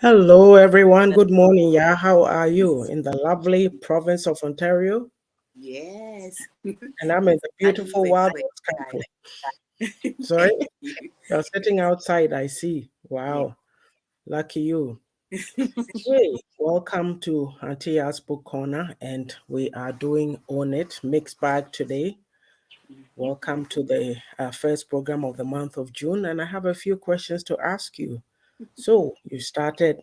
Hello, everyone. Good morning. Yeah, how are you in the lovely province of Ontario? Yes, And I'm in the I move beautiful wild West excited. country. Sorry, You- you're sitting outside. I see. yeah. Wow, lucky you. Hey, welcome to Auntie Yaa'S Book Corner, and we are doing On It Mixed Bag today. Welcome to the first program of the month of June, and I have a few questions to ask you. So, you started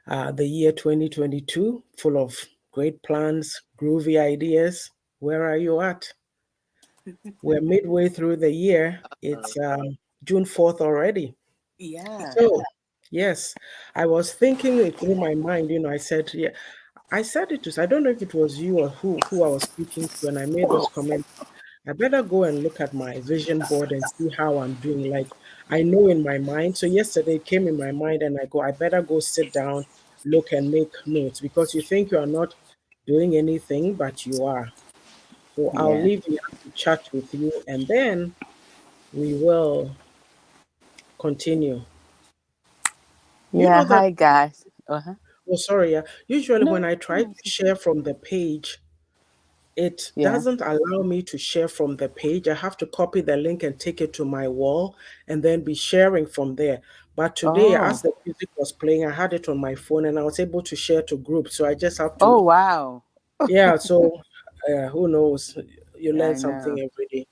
the year 2022, full of great plans, groovy ideas. Where are you at? We're midway through the year. Uh, It's June 4th already. yeah, So, yes, I was thinking it through my mind. I said, yeah, I said it to, I don't know if it was you or who I was speaking to, and I made this comment. I better go and look at my vision board and see how I'm doing. Like, I know in my mind. So yesterday it came in my mind, and I better go sit down, look and make notes because you think you are not doing anything, but you are. So I'll yeah, leave you to chat with you, and then we will continue. You yeah. know that, Hi, guys. Uh-huh. oh, sorry, yeah. Usually when No, I try no. to share from the page, it Yeah. doesn't allow me to share from the page. I have to copy the link and take it to my wall and then be sharing from there. But today, as Oh, the music was playing, I had it on my phone and I was able to share to groups. So I just have to, oh, wow. yeah. So who knows? You learn I something know. every day.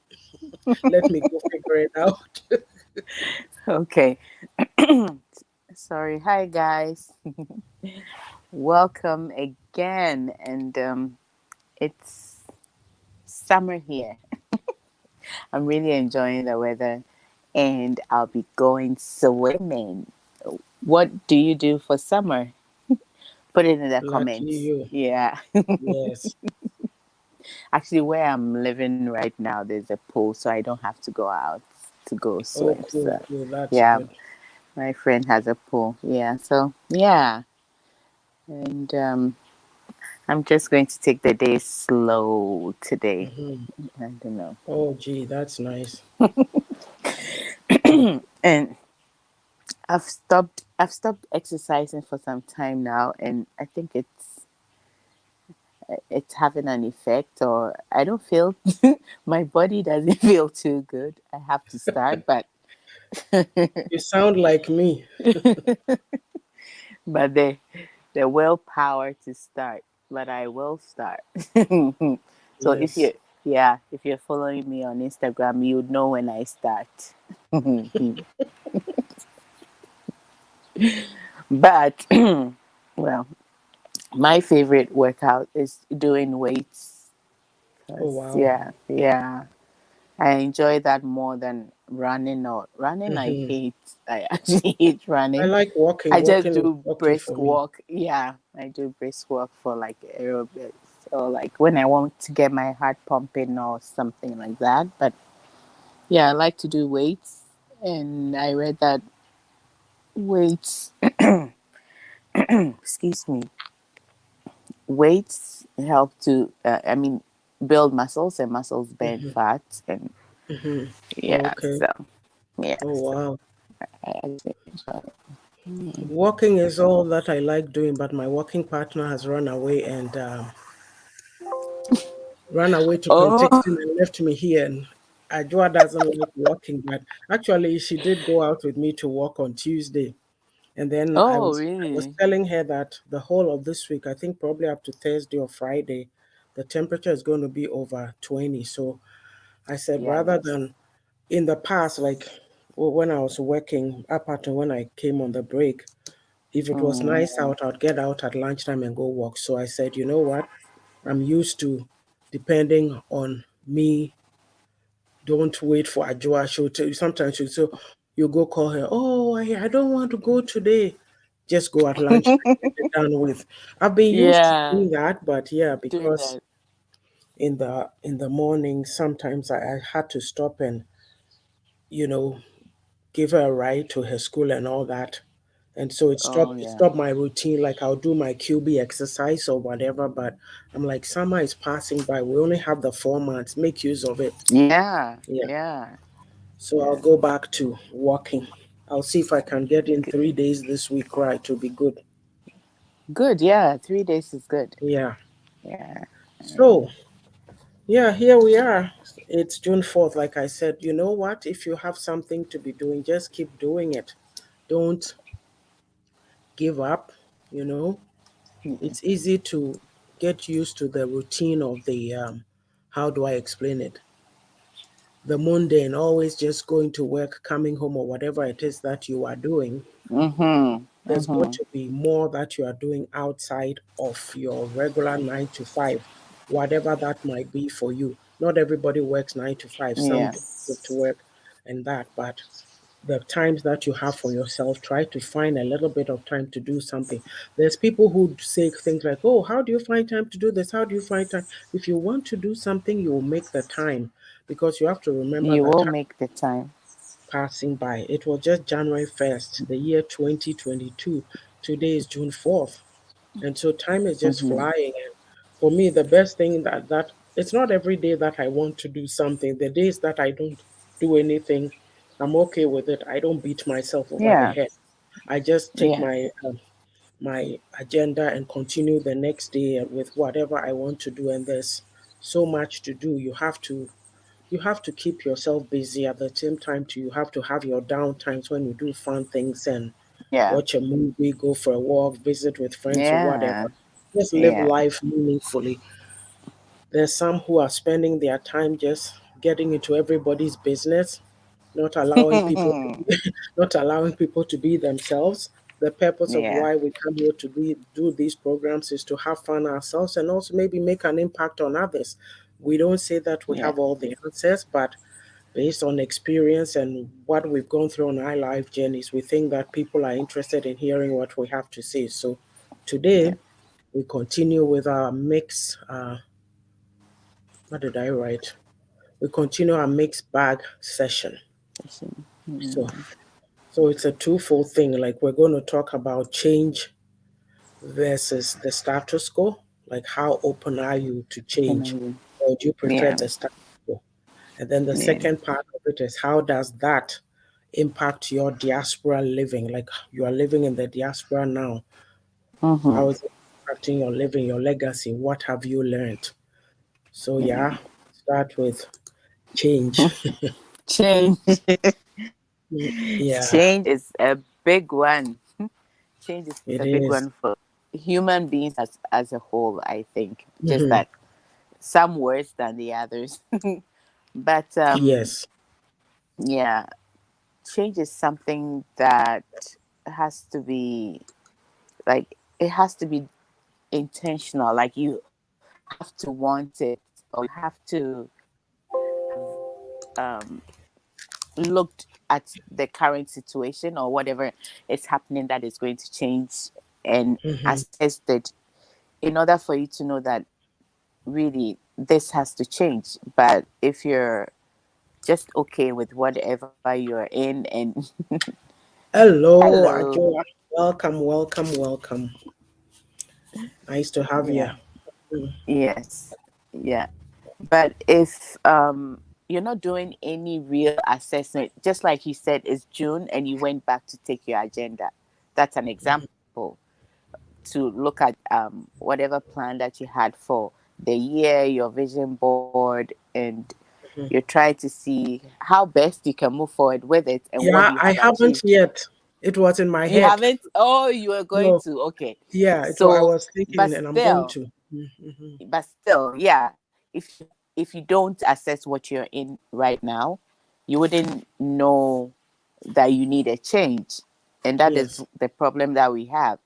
Let me go figure it out. Okay. Sorry. Hi, guys. Welcome again. And it's summer here. I'm really enjoying the weather, and I'll be going swimming. What do you do for summer? Put it in the Lucky comments. you. Yeah. Yes. Actually, where I'm living right now, there's a pool, so I don't have to go out to go Oh, swim. cool, So, cool. That's yeah, good. my friend has a pool. Yeah, so yeah, and I'm just going to take the day slow today. Hmm. I don't know, Oh, gee, that's nice. and I've stopped exercising for some time now, and I think it's having an effect, or I don't feel my body doesn't feel too good. I have to start, but You sound like me. but the willpower to start. But I will start. So Yes. if you're following me on Instagram, you would know when I start. But well, my favorite workout is doing weights. Oh, 'Cause, wow. yeah, I enjoy that more than running. Or running, I Hmm. hate. I actually hate I running. like walking. I just Walking is do okay for brisk me. walk. Yeah, I do brisk walk for like aerobics or like when I want to get my heart pumping or something like that. But yeah, I like to do weights, and I read that weights, excuse me, weights help to, build muscles, and muscles burn Hmm. fat, and Hmm. yeah, Okay. Oh, so wow. I actually enjoy it. Walking is all that I like doing, but my walking partner has run away and ran away to Oh, Penticton and left me here. And Ajua doesn't like walking, but actually she did go out with me to walk on Tuesday. And then I oh, was I was really? telling her that the whole of this week, I think probably up to Thursday or Friday, the temperature is going to be over 20. So I said Yeah, rather than in the past, like when I was working up until when I came on the break, if it was mm, nice out, I'd get out at lunchtime and go walk. So I said, you know what? I'm used to depending on me. Don't wait for Ajua. She'll tell you sometimes she'll say, you go call her, oh, I don't want to go today. Just go at lunchtime, get it done with. I've been used to yeah, doing that, but yeah, doing because that. in the morning sometimes I had to stop and, you know, give her a ride to her school and all that. And so it Oh, stopped it yeah. stopped my routine. Like I'll do my QB exercise or whatever, but I'm like, summer is passing by. We only have the 4 months. Make use of it. Yeah, Yeah. yeah, So I'll yeah. go back to walking. I'll see if I can get in 3 days this week, right? To be good. Good, yeah. 3 days is good. Yeah. Yeah. So, yeah, here we are. It's June 4th. Like I said, you know what? If you have something to be doing, just keep doing it. Don't give up. You know, Mm. it's easy to get used to the routine of the, how do I explain it? The mundane, always just going to work, coming home, or whatever it is that you are doing. Mhm. There's got Mhm. to be more that you are doing outside of your regular 9 to 5, whatever that might be for you. Not everybody works 9 to 5, some Yeah. do to work and that, but the times that you have for yourself, try to find a little bit of time to do something. There's people who say things like, oh, how do you find time to do this? How do you find time? If you want to do something, you will make the time, because you have to remember You that will make the time. passing by. It was just January 1st, the year 2022. Today is June 4th. And so time is just Mhm. flying. And for me, the best thing that it's not every day that I want to do something. The days that I don't do anything, I'm okay with it. I don't beat myself over the Yeah. head. I just take Yeah. my agenda and continue the next day with whatever I want to do. And there's so much to do. You have to keep yourself busy at the same time too. You have to have your down times when you do fun things and Yeah. watch a movie, go for a walk, visit with friends or Yeah. whatever. Just live Yeah. life meaningfully. There's some who are spending their time just getting into everybody's business, not allowing people to be, not allowing people to be themselves. The purpose of Yeah. why we come here to do these programs is to have fun ourselves and also maybe make an impact on others. We don't say that we Yeah. have all the answers, but based on experience and what we've gone through on our life journeys, we think that people are interested in hearing what we have to say. So Yeah. today we continue with our mix. What did I write? We continue our mixed bag session. So, Mm. so it's a twofold thing. Like we're going to talk about change versus the status quo. Like how open are you to change, Definitely. or do you prefer Yeah. the status quo? And then the Yeah. second part of it is how does that impact your diaspora living? Like you are living in the diaspora now. How Mhm. is it impacting your living, your legacy? What have you learned? So Yeah. yeah, start with change. Change. Yeah, Change is a big one. Change is a it big one is. for human beings as a whole, I think. Just Mhm. that some worse than the others. But Yes. yeah, change is something that has to be like it has to be intentional. Like you have to want it, or you have to um looked at the current situation or whatever is happening that is going to change and Hmm. assessed it in order for you to know that really this has to change. But if you're just okay with whatever you're in and Hello, hello, Ajoa. Welcome, welcome, welcome. Nice to have you. yeah, yes, yeah. But if you're not doing any real assessment, just like you said, it's June and you went back to take your agenda. That's an example to look at whatever plan that you had for the year, your vision board, and you're Mhm. trying to see how best you can move forward with it and what Yeah, you I have haven't achieved. yet. It was in my You head. haven't? Oh, you are going No, to. Okay. yeah, I So, was but thinking, and I'm going still, to. Mhm. yeah. If you don't assess what you're in right now, you wouldn't know that you need a change, and that is Yes. the problem that we have.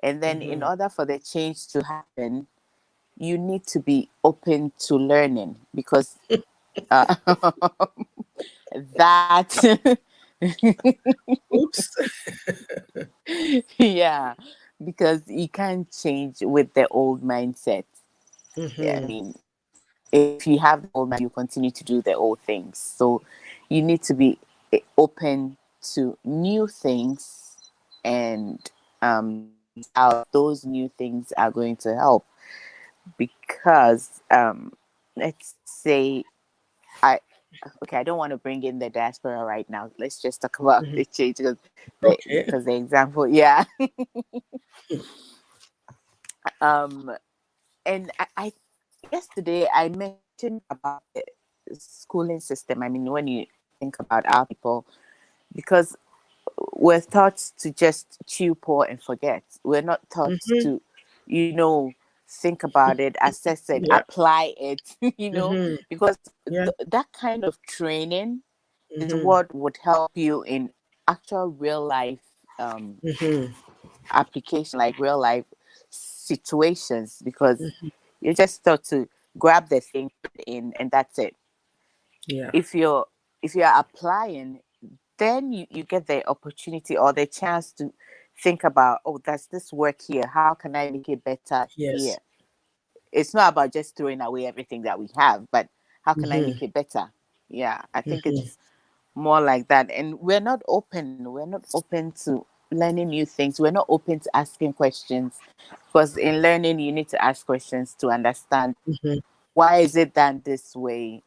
And then, in Hmm. order for the change to happen, you need to be open to learning because uh, that Oops. yeah, because you can't change with the old mindset. I Hmm. mean, if you have the old mind, you continue to do the old things. So you need to be open to new things and see how those new things are going to help. Because let's say I okay, I don't want to bring in the diaspora right now. Let's just talk about Mhm. the change Okay. because the example, yeah. um, and I yesterday I mentioned about the schooling system. I mean, when you think about our people, because we're taught to just chew, pour, and forget. We're not taught Mm-hmm. to, you know, think about it, assess it, Yeah. apply it, Mm-hmm. because Yeah. that kind of training is Mm-hmm. what would help you in actual real life Mm-hmm. application, like real life situations, because you're just taught to grab the thing, put it in, and that's it. Yeah. If you're applying, then you get the opportunity or the chance to think about, oh, does this work here? How can I make it better here? Yes. It's not about just throwing away everything that we have, but how can I Mm-hmm. make it better? Yeah, I think Mm-hmm. it's more like that. And we're not open to learning new things. We're not open to asking questions, because in learning you need to ask questions to understand Mm-hmm. why is it done this way,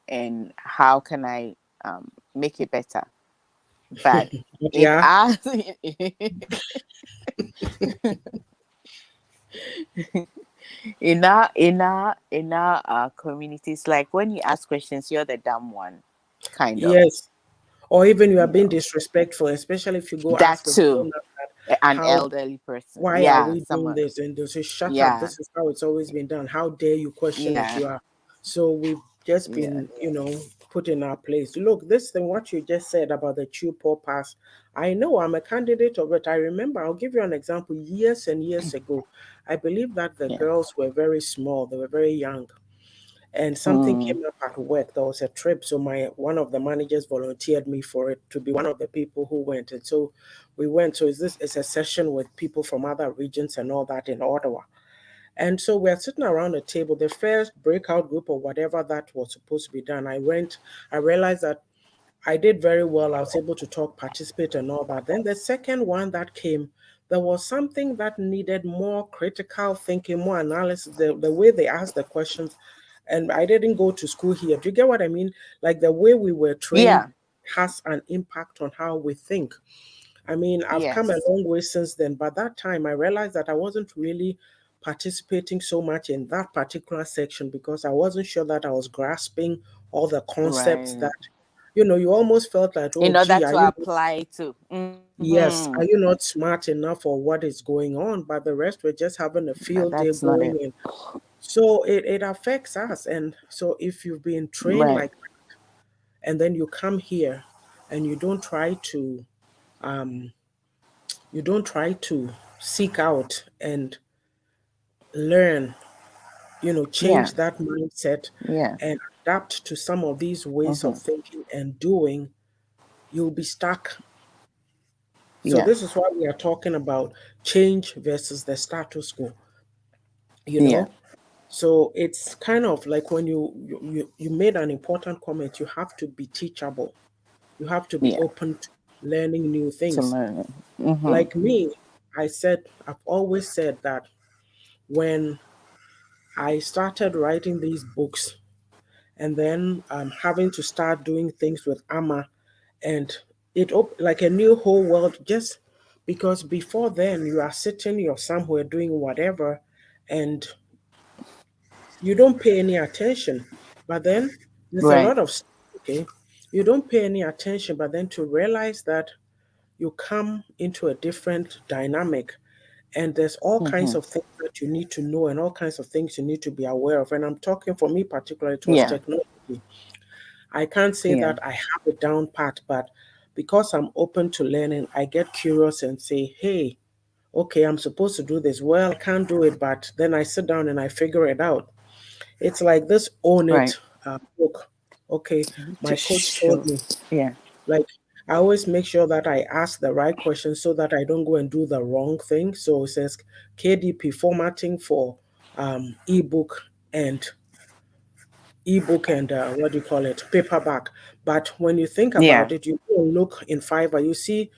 and how can I make it better. But in Yeah. our in our communities, like when you ask questions, you're the dumb one, kind of. Yes. Or even you are You being know disrespectful, especially if you go that ask a too. grown up that An how elderly person, why are yeah, we doing someone, this? And they'll say, shut up. yeah, This is how it's always been done. How dare you question it? yeah, You are. So we've just yeah, been, put in our place. Look, this thing, what you just said about the chew poor pass, I know I'm a candidate of it. I remember, I'll give you an example. Years and years ago, I believe that the yeah. girls were very small. They were very young, and something Mm, came up at work. There was a trip, so my one of the managers volunteered me for it to be one of the people who went, and so we went. So it's a session with people from other regions and all that in Ottawa, and so we're sitting around a table. The first breakout group or whatever that was supposed to be done, I went. I realized that I did very well. I was able to talk, participate, and all that. Then the second one that came, there was something that needed more critical thinking, more analysis. The way they asked the questions, and I didn't go to school here. Do you get what I mean? Like the way we were trained yeah, has an impact on how we think. I mean, I've come a yes, long way since then, but that time I realized that I wasn't really participating so much in that particular section because I wasn't sure that I was grasping all the concepts right. that you almost felt like, oh, In order gee, to apply to. yes, Mm-hmm. are you not smart enough for what is going on? But the rest were just having a field day That's not going it. in. So it affects us. And so if you've been trained Right. like, and then you come here and um, you don't try to seek out and learn, Yeah. change that mindset Yeah. and adapt to some of these ways Mm-hmm. of thinking and doing, you'll be stuck. So Yeah. this is why we are talking about change versus the status quo, you Yeah. know? So it's kind of like when you made an important comment, you have to be teachable. You have to be Yeah. open to learning new To things. learn it. Mm-hmm. Like me, I've always said that when I started writing these books and then having to start doing things with Amma, and like a new whole world, just because before then you are sitting, you're somewhere doing whatever, and you don't pay any attention. But then there's a Right. lot of okay, you don't pay any attention, but then to realize that you come into a different dynamic, and there's all kinds Mm-hmm. of things that you need to know and all kinds of things you need to be aware of. And I'm talking for me particularly, it was Yeah. technology. I can't say Yeah. that I have it down pat, but because I'm open to learning, I get curious and say, hey, okay, I'm supposed to do this. Well, I can't do it, but then I sit down and I figure it out. It's like this Own Right. It book. Okay, To my coach told show. me, Yeah. like, I always make sure that I ask the right questions so that I don't go and do the wrong thing. So it says KDP formatting for ebook and what do you call it, paperback. But when you think Yeah. about it, you go and look in Fiverr, you see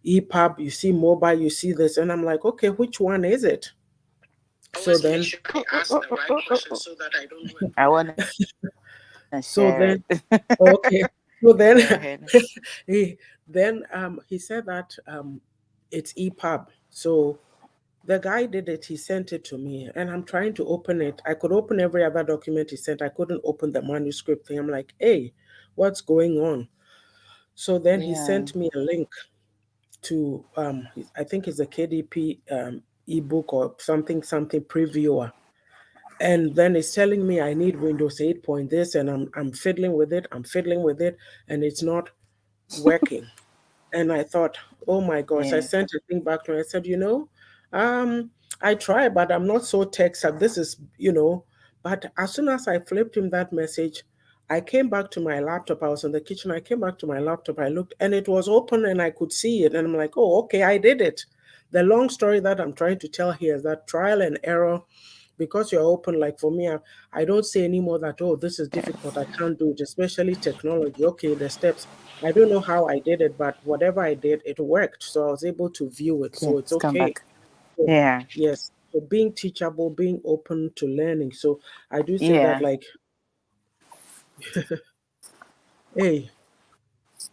EPUB, you see mobile, you see this, and I'm like, okay, which one is it? So then I ask the right questions so that I don't do it. I want to say So share then, it. okay. So then, Go ahead. he he said that it's EPUB. So the guy did it. He sent it to me, and I'm trying to open it. I could open every other document he sent. I couldn't open the manuscript thing. I'm like, hey, what's going on? So then he Yeah. sent me a link to I think it's a KDP ebook or something previewer. And then it's telling me I need Windows 8 point this, and I'm fiddling with it, and it's not working. And I thought, oh my gosh, I Yeah. sent a thing back to her. I said, um, I try, but I'm not so tech savvy. This is, but as soon as I flipped him that message, I came back to my laptop. I was in the kitchen. I came back to my laptop. I looked and it was open and I could see it. And I'm like, oh, okay, I did it. The long story that I'm trying to tell here is that trial and error, because you're open, like for me, I don't say anymore that, oh, this is difficult, I can't do it, especially technology. Okay, the steps, I don't know how I did it, but whatever I did, it worked. So I was able to view it. Okay. So it's Let's come okay. back. So, Yeah. yes. So being teachable, being open to learning. So I do say that, Yeah. like, hey,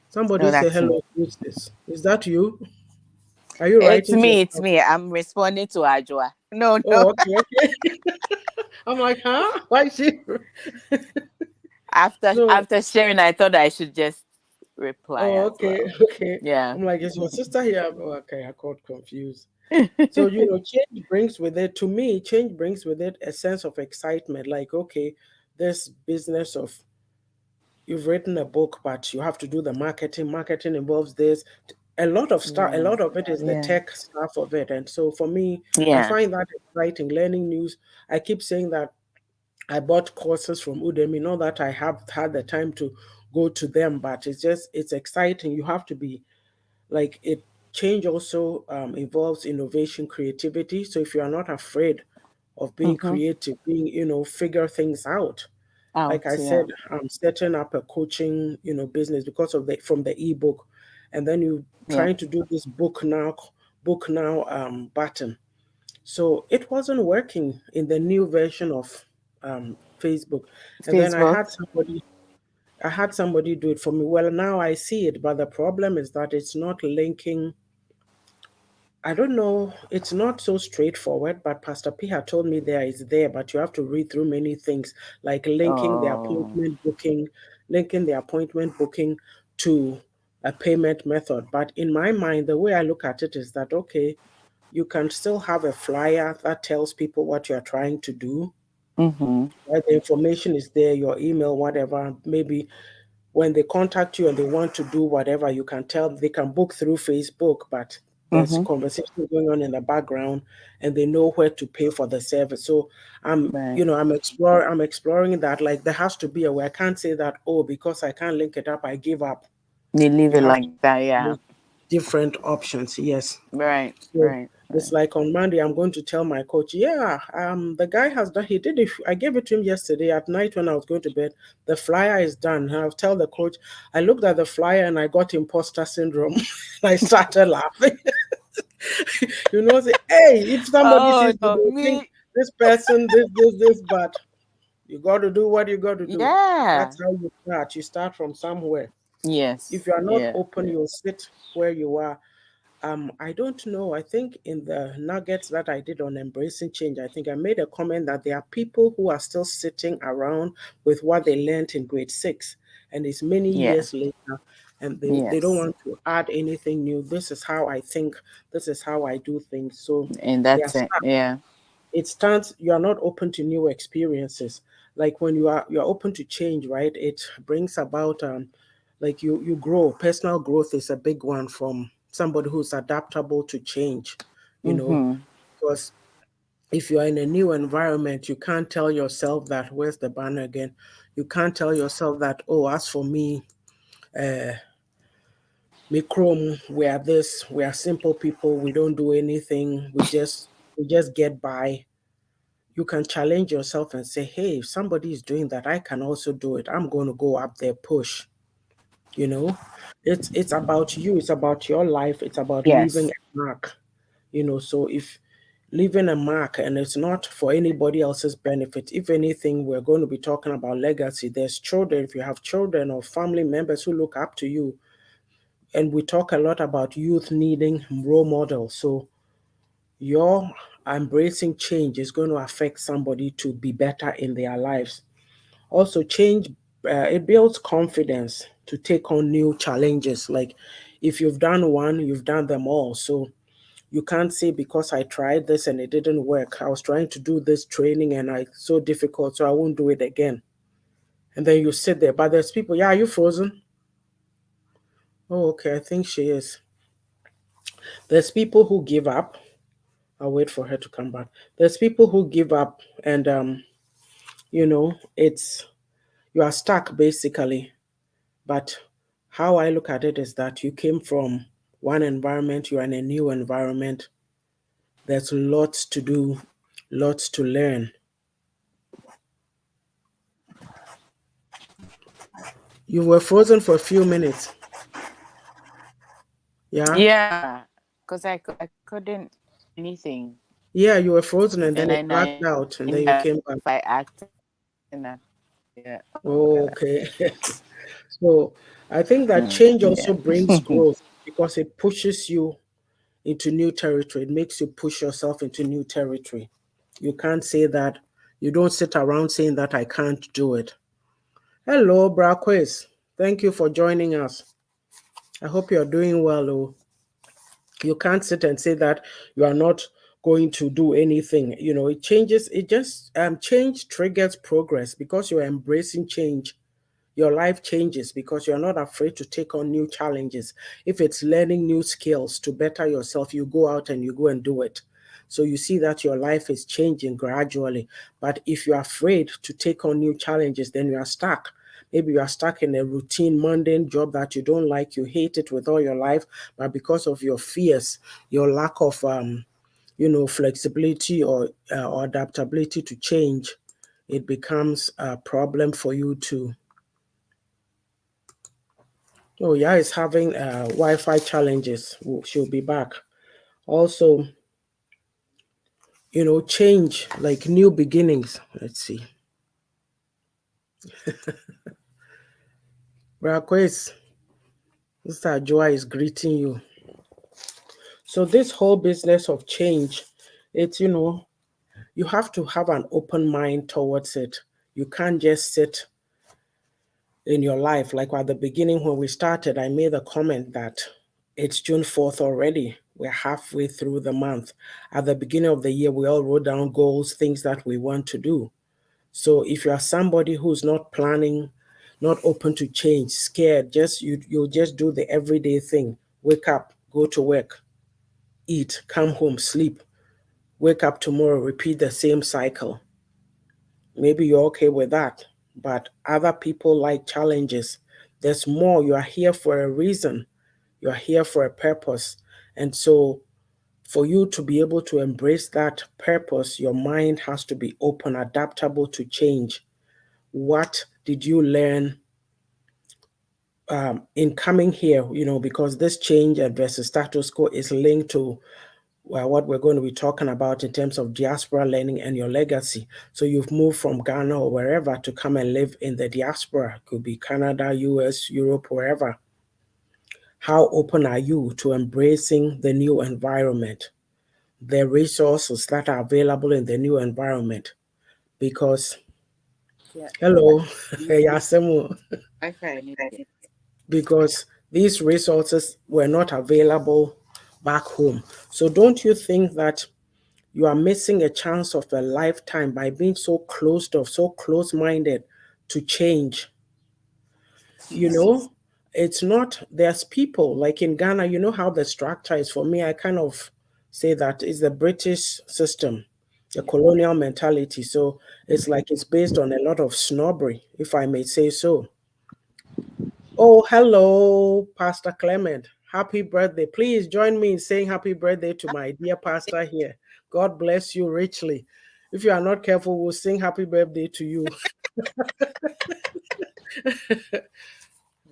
somebody No, say that's me. hello, who's this? Is that you? Are you It's writing to me. It's yourself? me. I'm responding to Ajwa. No, no. Oh, okay, okay. I'm like, huh? Why is she? So, After sharing, I thought I should just reply oh, as okay, well. okay. Yeah. I'm like, is your sister here? Oh, okay, I got confused. So, change brings with it, to me, change brings with it a sense of excitement. Like, okay, this business of you've written a book, but you have to do the marketing. Marketing involves this. A lot of stuff, a Yeah. lot of it is the Yeah. tech stuff of it. And so for me, I Yeah. find that exciting. Learning news. I keep saying that I bought courses from Udemy, not that I have had the time to go to them, but it's exciting. You have to be like it. Change also involves innovation, creativity. So if you are not afraid of being Mm-hmm. creative, being, figure things out. Like Out. I Yeah. said, I'm setting up a coaching, business because of the from the ebook, and then you Yeah. trying to do this book now button. So it wasn't working in the new version of Facebook. And then Facebook. I had somebody do it for me. Well, now I see it, but the problem is that it's not linking. I don't know. It's not so straightforward, but Pastor P had told me there is there, but you have to read through many things, like Oh. linking the appointment booking to a payment method. But in my mind, the way I look at it is that, okay, you can still have a flyer that tells people what you're trying to do. Mm-hmm. Right? The information is there, your email, whatever. Maybe when they contact you and they want to do whatever, you can tell they can book through Facebook, but there's Mm-hmm. conversation going on in the background and they know where to pay for the service. So Right. I'm exploring that. Like there has to be a way. I can't say that, oh, because I can't link it up, I give up. You leave You it have to like that. Yeah. make different options. Yes. Right. So Right. it's Right. like on Monday, I'm going to tell my coach, yeah, the guy has done, he did it. I gave it to him yesterday at night when I was going to bed. The flyer is done. And I'll tell the coach, I looked at the flyer and I got imposter syndrome. I started laughing. Say, hey, if somebody Oh sees you, no, they think me. this person, this, but you got to do what you got to do. Yeah. That's how you start. You start from somewhere. If Yes. you are not Yeah. open, you'll sit where you are. I don't know. I think in the nuggets that I did on embracing change, I think I made a comment that there are people who are still sitting around with what they learned in grade six, and it's many Yeah. years later, and they don't Yes. want to add anything new. This is how I think. This is how I do things. So And they are that's it. stuck. Yeah. It stands. You are not open to new experiences. Like when you are open to change, right? It brings about like you grow. Personal growth is a big one from somebody who's adaptable to change, you know, Mm-hmm. because if you are in a new environment, you can't tell yourself that, where's the banner again? You can't tell yourself that, oh, as for me chrome, we are this, we are simple people, we don't do anything, we just get by. You can challenge yourself and say, hey, if somebody is doing that, I can also do it. I'm going to go up there, push. you know it's about you, it's about your life, it's about leaving Yes. a mark. So if leaving a mark, and it's not for anybody else's benefit. If anything, we're going to be talking about legacy. There's children, if you have children or family members who look up to you, and we talk a lot about youth needing role models. So your embracing change is going to affect somebody to be better in their lives. Also, change it builds confidence to take on new challenges. Like if you've done one, you've done them all. So you can't say because I tried this and it didn't work. I was trying to do this training and it's so difficult, so I won't do it again. And then you sit there. But there's people, yeah, are you frozen? Oh, okay, I think she is. There's people who give up. I'll wait for her to come back. There's people who give up and it's you are stuck basically. But how I look at it is that you came from one environment, you're in a new environment. There's lots to do, lots to learn. You were frozen for a few minutes. Yeah. Yeah, because I couldn't hear anything. Yeah, you were frozen and And then it then blacked I out and then you that came back. if I acted up. Yeah. Oh Oh, God. okay. So I think that Mm, change also yeah. brings growth because it pushes you into new territory. It makes you push yourself into new territory. You can't say that, you don't sit around saying that I can't do it. Hello, Braquez. Thank you for joining us. I hope you're doing well. Oh. You can't sit and say that you are not going to do anything. It changes, it just change triggers progress because you're embracing change. Your life changes because you're not afraid to take on new challenges. If it's learning new skills to better yourself, you go out and you go and do it. So you see that your life is changing gradually. But if you're afraid to take on new challenges, then you are stuck. Maybe you are stuck in a routine, mundane job that you don't like, you hate it with all your life, but because of your fears, your lack of flexibility or adaptability to change, it becomes a problem for you to. Oh, yeah, is having Wi-Fi challenges. She'll be back. Also, change like new beginnings. Let's see. Braquez, Mr. Joa is greeting you. So this whole business of change, it's you have to have an open mind towards it. You can't just sit in your life. Like at the beginning when we started, I made a comment that it's June 4th already. We're halfway through the month. At the beginning of the year, we all wrote down goals, things that we want to do. So if you are somebody who's not planning, not open to change, scared, just you'll just do the everyday thing. Wake up, go to work, eat, come home, sleep, wake up tomorrow, repeat the same cycle. Maybe you're okay with that, but other people like challenges. There's more. You are here for a reason, you are here for a purpose. And so, for you to be able to embrace that purpose, your mind has to be open, adaptable to change. What did you learn in coming here? Because this change versus status quo is linked to what we're going to be talking about in terms of diaspora learning and your legacy. So you've moved from Ghana or wherever to come and live in the diaspora. It could be Canada, US, Europe, wherever. How open are you to embracing the new environment, the resources that are available in the new environment? Because, Yeah. hello, Mm-hmm. Yasemu, Okay. Yeah. because these resources were not available back home. So don't you think that you are missing a chance of a lifetime by being so closed off, so close minded to change? You know, it's not, there's people like in Ghana, you know how the structure is. For me, I kind of say that it's the British system, the Yeah. colonial mentality. So it's like it's based on a lot of snobbery, if I may say so. Oh, hello, Pastor Clement. Happy birthday. Please join me in saying happy birthday to my dear pastor here. God bless you richly. If you are not careful, we'll sing happy birthday to you.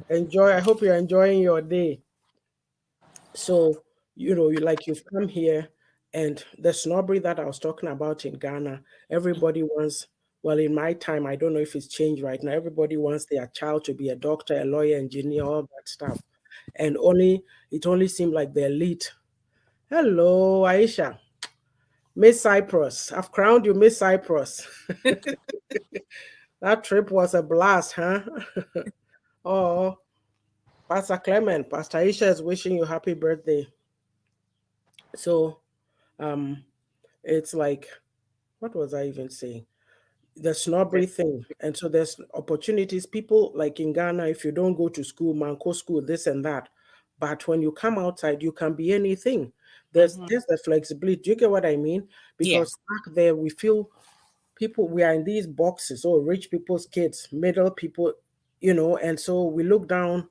Enjoy. I hope you're enjoying your day. So, you've come here And the snobbery that I was talking about in Ghana, everybody wants, well, in my time, I don't know if it's changed right now. Everybody wants their child to be a doctor, a lawyer, engineer, all that stuff. And it only seemed like the elite. Hello, Aisha. Miss Cyprus. I've crowned you Miss Cyprus. That trip was a blast, huh? Oh, Pastor Clement, Pastor Aisha is wishing you happy birthday. So, um, it's like, what was I even saying? The snobbery thing. And so there's opportunities. People like in Ghana, if you don't go to school, Manco school, this and that. But when you come outside, you can be anything. There's the flexibility. Do you get what I mean? Because Yes. back there we feel people we are in these boxes, oh, rich people's kids, middle people, and so we look down.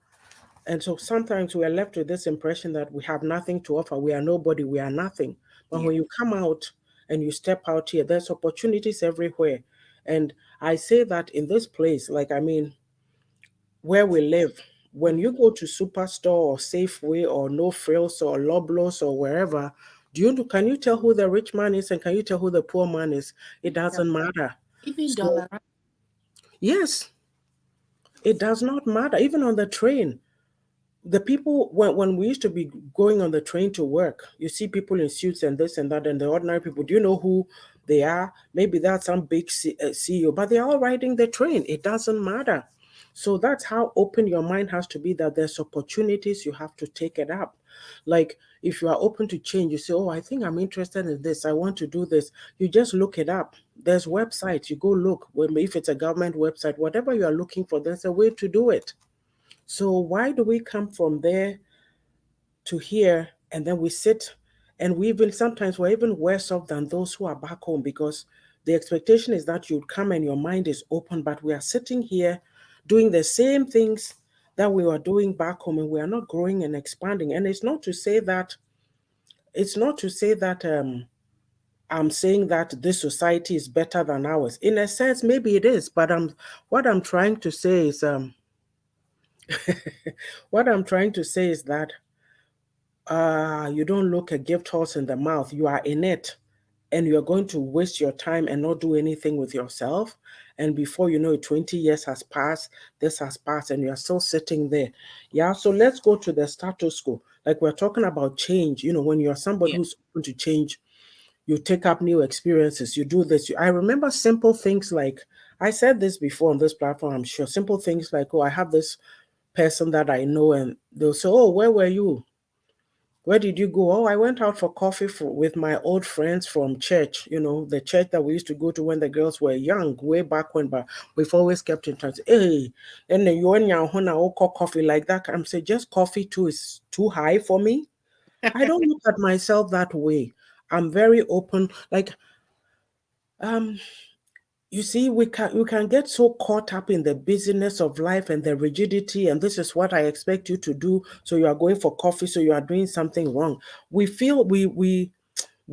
And so sometimes we are left with this impression that we have nothing to offer. We are nobody, we are nothing. But Yeah. when you come out and you step out here, there's opportunities everywhere. And I say that in this place, like, I mean, where we live, when you go to Superstore or Safeway or No Frills or Loblos or wherever, can you tell who the rich man is and can you tell who the poor man is? It No. doesn't matter. Even So, dollar. yes, it does not matter. Even on the train, the people when we used to be going on the train to work, you see people in suits and this and that, and the ordinary people. Do you know who they are? Maybe that's some big CEO, but they're all riding the train. It doesn't matter. So that's how open your mind has to be. That there's opportunities, you have to take it up. Like if you are open to change, you say, "Oh, I think I'm interested in this. I want to do this." You just look it up. There's websites. You go look. If it's a government website, whatever you are looking for, there's a way to do it. So why do we come from there to here and then we sit and we even sometimes we're even worse off than those who are back home because the expectation is that you'd come and your mind is open, but we are sitting here doing the same things that we were doing back home and we are not growing and expanding. And it's not to say that I'm saying that this society is better than ours. In a sense, maybe it is, but what I'm trying to say is what I'm trying to say is that you don't look a gift horse in the mouth. You are in it, and you're going to waste your time and not do anything with yourself. And before you know it, 20 years has passed, this has passed, and you're still sitting there. Yeah, so let's go to the status quo. Like we're talking about change, when you're somebody Yeah. who's open to change, you take up new experiences, you do this. I remember simple things like, I said this before on this platform, I'm sure, simple things like, oh, I have this person that I know, and they'll say, oh, where were you? Where did you go? Oh, I went out for coffee with my old friends from church, the church that we used to go to when the girls were young, way back when, but we've always kept in touch. Hey, and then you and your coffee like that. I'm saying just coffee too is too high for me. I don't look at myself that way. I'm very open. Like, um, you see, we can get so caught up in the busyness of life and the rigidity, and this is what I expect you to do. So you are going for coffee, so you are doing something wrong. We feel we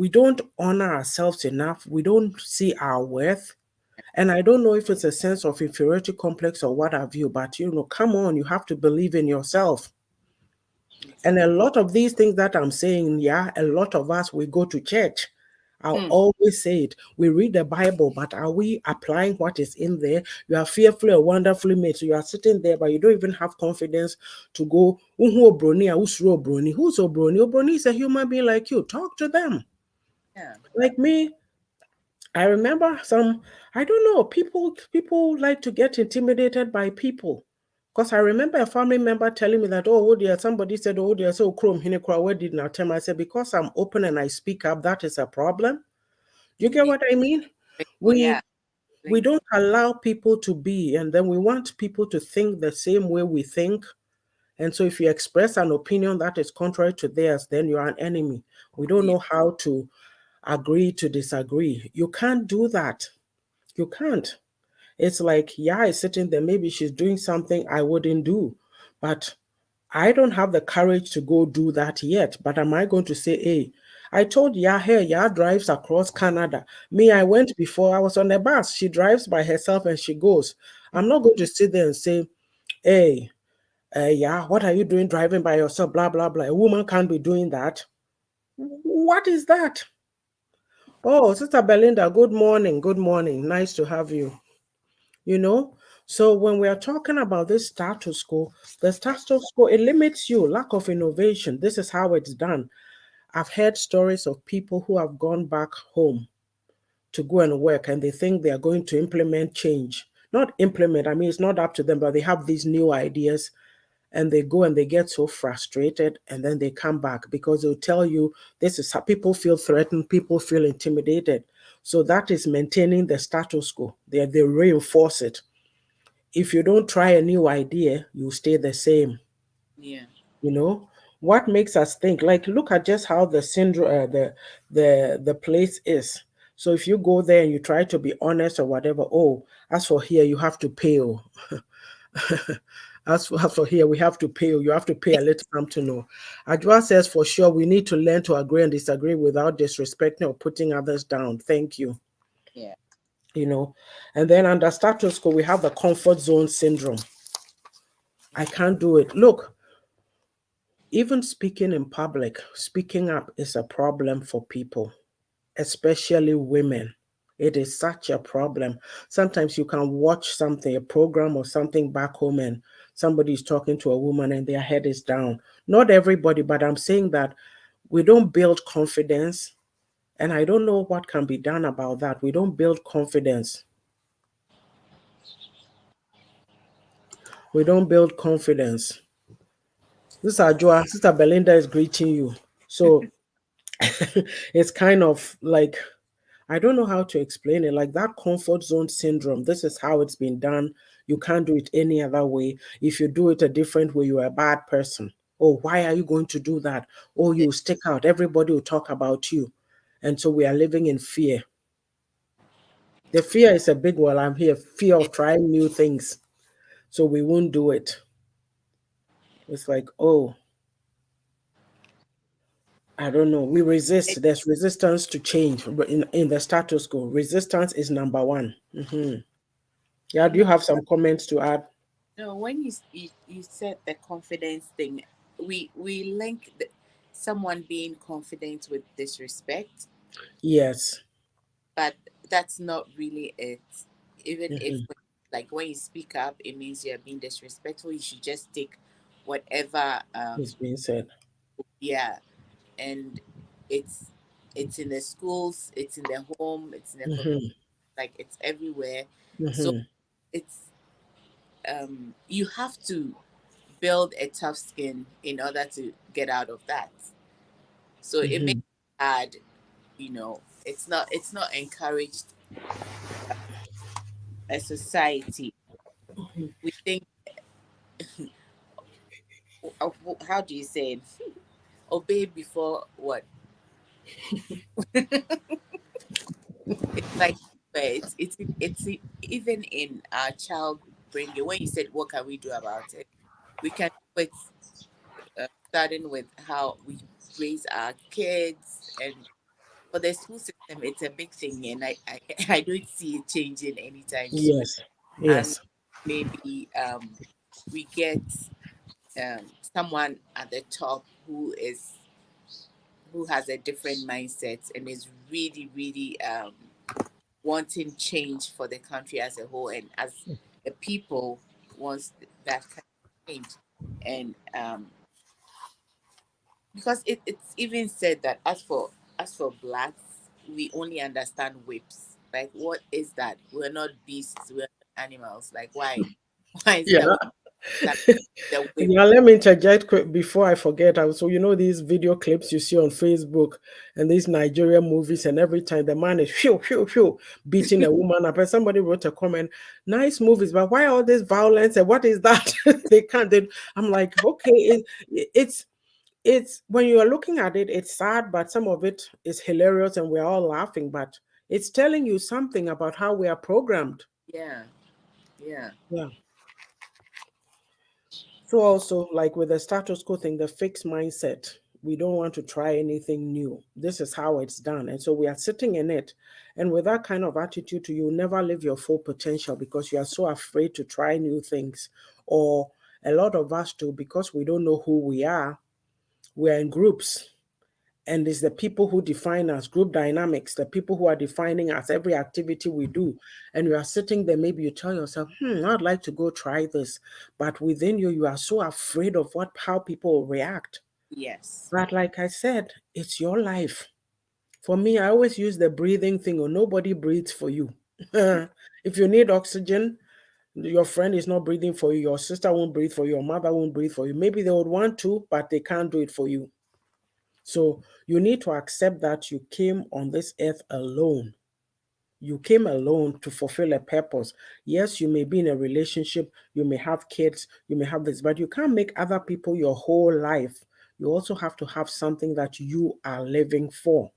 don't honor ourselves enough. We don't see our worth. And I don't know if it's a sense of inferiority complex or what have you, but come on, you have to believe in yourself. And a lot of these things that I'm saying, yeah, a lot of us, we go to church. I'll Hmm. always say it. We read the Bible, but are we applying what is in there? You are fearfully and wonderfully made. So you are sitting there, but you don't even have confidence to go, "Uhu obroni, usro obroni." Who's obroni? Obroni is a human being like you. Talk to them. Yeah. Like me, I remember I don't know, people like to get intimidated by people. Because I remember a family member telling me that, oh dear, somebody said, oh dear, so Chrome, where did not tell me? I said, because I'm open and I speak up, that is a problem. You get Yeah. what I mean? Oh, yeah. We we don't allow people to be, and then we want people to think the same way we think. And so if you express an opinion that is contrary to theirs, then you're an enemy. We don't Yeah. know how to agree to disagree. You can't do that. You can't. It's like, yeah, is sitting there. Maybe she's doing something I wouldn't do. But I don't have the courage to go do that yet. But am I going to say, hey, I told Ya, hey, Ya drives across Canada. Me, I went before, I was on the bus. She drives by herself and she goes. I'm not going to sit there and say, hey, yeah, what are you doing driving by yourself? Blah, blah, blah. A woman can't be doing that. What is that? Oh, Sister Belinda, good morning. Good morning. Nice to have you. You know, so when we are talking about this status quo, the status quo, it limits you, lack of innovation. This is how it's done. I've heard stories of people who have gone back home to go and work and they think they are going to implement change. Not implement, I mean, it's not up to them, but they have these new ideas and they go and they get so frustrated and then they come back because they'll tell you this is how people feel threatened, people feel intimidated. So that is maintaining the status quo. They reinforce it. If you don't try a new idea, you stay the same. Yeah. You know what makes us think? Like, look at just how the syndrome, the place is. So if you go there and you try to be honest or whatever, oh, as for here, you have to pay. Oh. as for here, we have to pay. You have to pay a little something. No, Ajwa says for sure we need to learn to agree and disagree without disrespecting or putting others down. Thank you. Yeah. You know, and then under status quo, we have the comfort zone syndrome. I can't do it. Look, even speaking in public, speaking up is a problem for people, especially women. It is such a problem. Sometimes you can watch something, a program or something back home, and somebody is talking to a woman and their head is down. Not everybody, but I'm saying that we don't build confidence. And I don't know what can be done about that. We don't build confidence. We don't build confidence. Sister Joa, Sister Belinda is greeting you. So it's kind of like I don't know how to explain it. Like that comfort zone syndrome. This is how it's been done. You can't do it any other way. If you do it a different way, you're a bad person. Oh, why are you going to do that? Oh, Yeah. you stick out. Everybody will talk about you. And so we are living in fear. The fear is a big one. I'm here. Fear of trying new things. So we won't do it. It's like, oh, I don't know. We It, resist. There's resistance to change in the status quo. Resistance is number one. Mhm. Yeah, do you no, have some comments to add? no. When you said the confidence thing, we link someone being confident with disrespect, Yes. but that's not really it. Even if, Hmm. like, when you speak up, it means you're being disrespectful. You should just take whatever. It's being said. Yeah, and it's it's in the schools, it's in the home, it's in the Hmm. like it's everywhere. So Hmm. it's you have to build a tough skin in order to get out of that. So it makes Hmm. it hard, it's not encouraged as society. We think, how do you say it? Obey before what? It's like, but it's even in our child bringing. When you said, "What can we do about it?" We can do it, starting with how we raise our kids, and for the school system, it's a big thing, and I don't see it changing anytime soon. Yes. And Yes. maybe we get someone at the top who has a different mindset and is really really wanting change for the country as a whole and as the people wants that kind of change. And because it's even said that as for blacks, we only understand whips. Like, what is that? We're not beasts, we're not animals. Like, why? Why is Yeah. that that the whip? Yeah, let me interject quick before I forget. So you know these video clips you see on Facebook and these Nigerian movies, and every time the man is phew, phew, phew, beating a woman up, and somebody wrote a comment, "Nice movies, but why all this violence? And what is that?" They can't. I'm like, okay, it's when you are looking at it, it's sad, but some of it is hilarious, and we're all laughing. But it's telling you something about how we are programmed. Yeah, yeah, Yeah. So also, like with the status quo thing, the fixed mindset, we don't want to try anything new. This is how it's done. And so we are sitting in it. And with that kind of attitude, you never live your full potential because you are so afraid to try new things. Or a lot of us too, because we don't know who we are, we're in groups. And it's the people who define us, group dynamics, the people who are defining us, every activity we do. And you are sitting there, maybe you tell yourself, I'd like to go try this. But within you, you are so afraid of how people will react. Yes. But like I said, it's your life. For me, I always use the breathing thing, or nobody breathes for you. If you need oxygen, your friend is not breathing for you, your sister won't breathe for you, your mother won't breathe for you. Maybe they would want to, but they can't do it for you. So you need to accept that you came on this earth alone. You came alone to fulfill a purpose. Yes, you may be in a relationship, you may have kids, you may have this, but you can't make other people your whole life. You also have to have something that you are living for.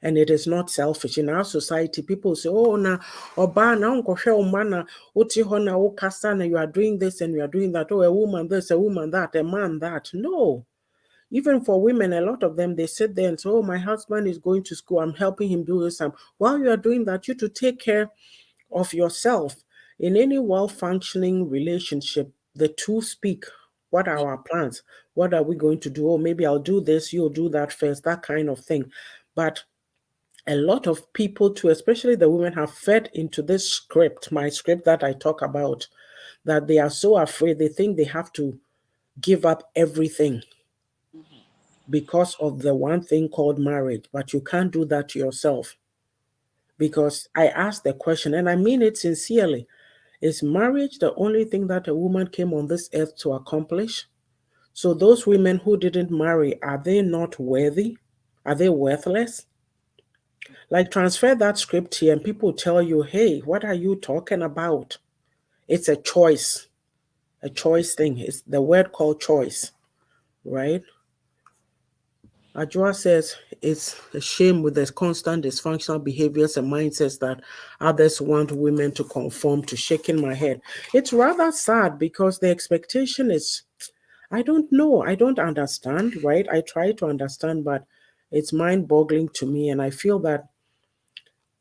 And it is not selfish. In our society, people say, oh, na oba na unkoshe umana uti hona ukasa na you are doing this and you are doing that. Oh, a woman this, a woman that, a man that. No. Even for women, a lot of them, they sit there and say, oh, my husband is going to school. I'm helping him do this. While you are doing that, you to take care of yourself. In any well-functioning relationship, the two speak. What are our plans? What are we going to do? Oh, maybe I'll do this, you'll do that first, that kind of thing. But a lot of people too, especially the women, have fed into this script, my script that I talk about, that they are so afraid, they think they have to give up everything because of the one thing called marriage, but you can't do that to yourself. Because I asked the question, and I mean it sincerely, is marriage the only thing that a woman came on this earth to accomplish? So those women who didn't marry, are they not worthy? Are they worthless? Like transfer that script here and people tell you, hey, what are you talking about? It's a choice thing. It's the word called choice, right? Ajua says it's a shame with the constant dysfunctional behaviors and mindsets that others want women to conform to. Shaking my head. It's rather sad because the expectation is, I don't know, I don't understand, right? I try to understand, but it's mind boggling to me. And I feel that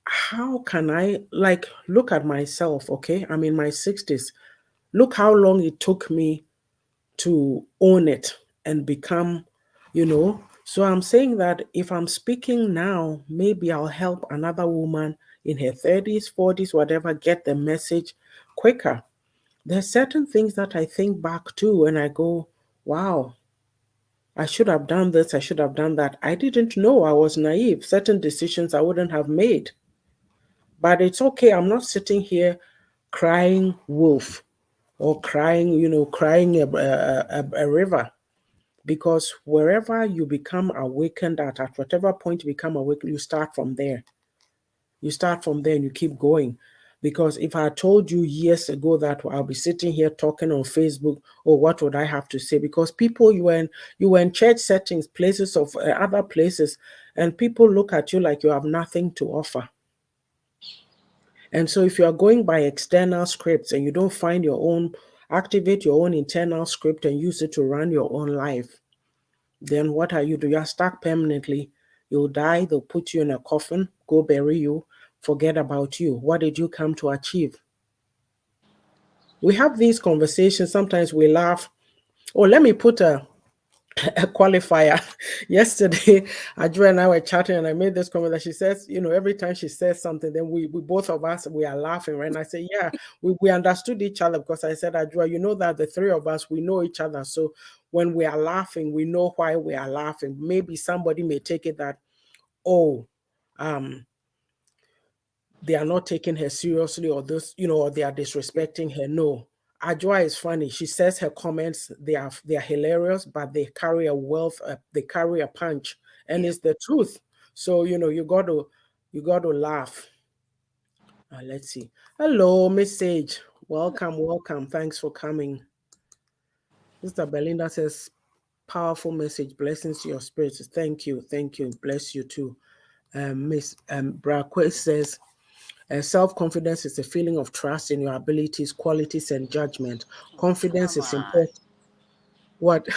how can I, like, look at myself, okay? I'm in my 60s. Look how long it took me to own it and become, you know. So I'm saying that if I'm speaking now, maybe I'll help another woman in her 30s, 40s, whatever, get the message quicker. There's certain things that I think back to and I go, wow, I should have done this, I should have done that. I didn't know, I was naive. Certain decisions I wouldn't have made. But it's okay. I'm not sitting here crying wolf or crying, crying a river. Because wherever you become awakened at whatever point you become awakened, you start from there. You start from there and you keep going. Because if I told you years ago that I'll be sitting here talking on Facebook, oh, what would I have to say? Because people, you were in church settings, places of other places, and people look at you like you have nothing to offer. And so if you are going by external scripts and you don't find your own, activate your own internal script and use it to run your own life, then what are you do? You are stuck permanently. You'll die, they'll put you in a coffin, go bury you, forget about you. What did you come to achieve? We have these conversations, sometimes we laugh. Oh, let me put a qualifier. Yesterday, Adra and I were chatting, and I made this comment that she says, every time she says something, then we both of us, we are laughing, right? And I say, yeah, we understood each other because I said, Adra, you know that the three of us, we know each other. So when we are laughing, we know why we are laughing. Maybe somebody may take it that, oh, um, they are not taking her seriously or this, or they are disrespecting her. No. Ajwa is funny. She says her comments, they are hilarious, but they carry a wealth, they carry a punch. And Yeah. it's the truth. So, you got to laugh. Let's see. Hello, Miss Sage. Welcome, welcome. Thanks for coming. Sister Belinda says, powerful message. Blessings to your spirits. Thank you. Thank you. Bless you too. Miss Brakwe says, self-confidence is a feeling of trust in your abilities, qualities, and judgment. Oh, Confidence come is on. important. What?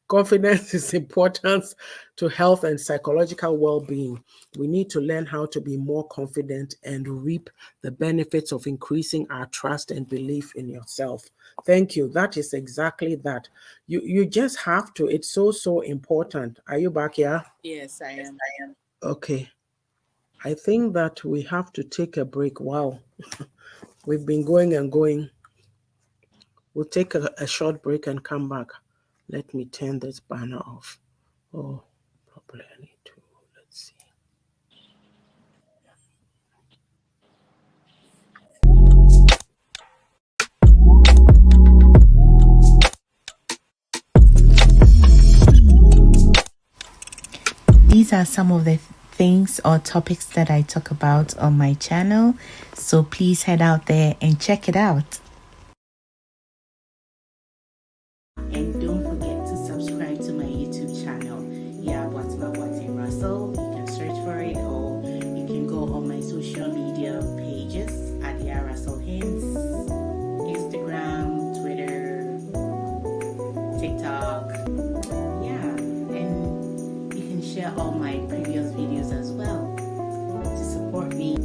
Confidence is important to health and psychological well-being. We need to learn how to be more confident and reap the benefits of increasing our trust and belief in yourself. Thank you. That is exactly that. You just have to. It's so important. Are you back here? Yes, I am. Okay. I think that we have to take a break. Wow. We've been going and going. We'll take a short break and come back. Let me turn this banner off. Oh, probably I need to. Let's see. These are some of the things or topics that I talk about on my channel. So please head out there and check it out. And don't forget to subscribe to my YouTube channel. Yeah, Watson Russell. You can search for it, or you can go on my social media pages at Yeah Russell Hints, Instagram, Twitter, TikTok. Yeah, and you can share all my previous videos as well to support me.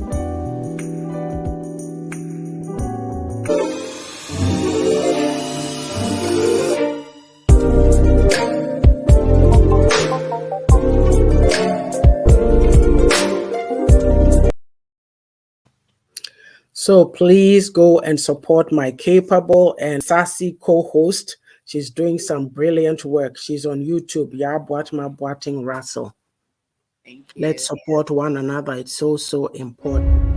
So please go and support my capable and sassy co-host. She's doing some brilliant work. She's on YouTube, Yaa'S Boating Russell. Thank Let's you. support one another. It's so important.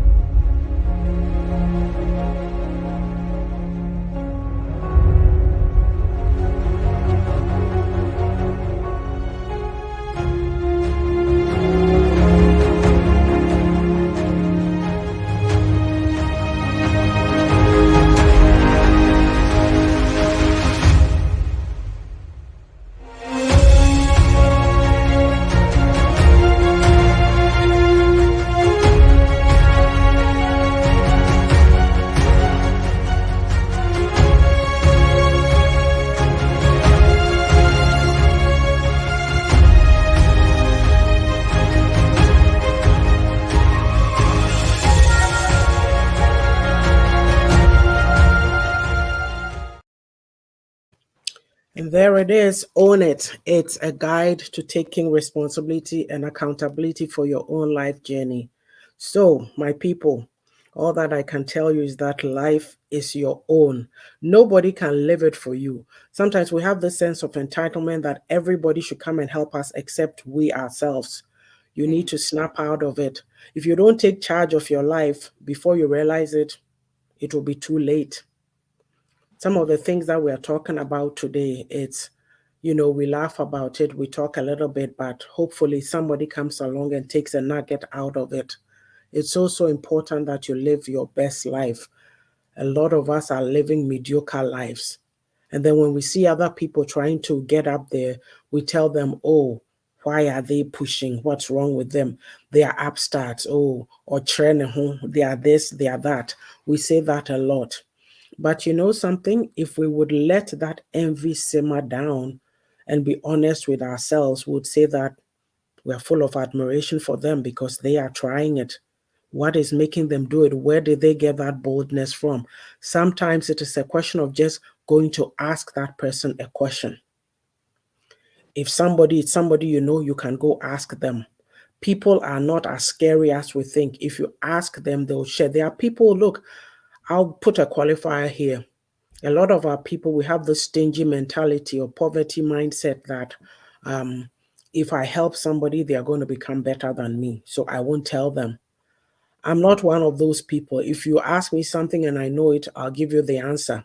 And there it is, own it. It's a guide to taking responsibility and accountability for your own life journey. So, my people, all that I can tell you is that life is your own. Nobody can live it for you. Sometimes we have this sense of entitlement that everybody should come and help us except we ourselves. You need to snap out of it. If you don't take charge of your life before you realize it, it will be too late. Some of the things that we are talking about today, it's, we laugh about it, we talk a little bit, but hopefully somebody comes along and takes a nugget out of it. It's also important that you live your best life. A lot of us are living mediocre lives. And then when we see other people trying to get up there, we tell them, oh, why are they pushing? What's wrong with them? They are upstarts. Oh, or training, they are this, they are that. We say that a lot. But you know something? If we would let that envy simmer down and be honest with ourselves, we would say that we're full of admiration for them because they are trying it. What is making them do it? Where did they get that boldness from? Sometimes it is a question of just going to ask that person a question. If it's somebody you know, you can go ask them. People are not as scary as we think. If you ask them, they'll share. There are people, look, I'll put a qualifier here. A lot of our people, we have this stingy mentality or poverty mindset that if I help somebody, they are going to become better than me. So I won't tell them. I'm not one of those people. If you ask me something and I know it, I'll give you the answer.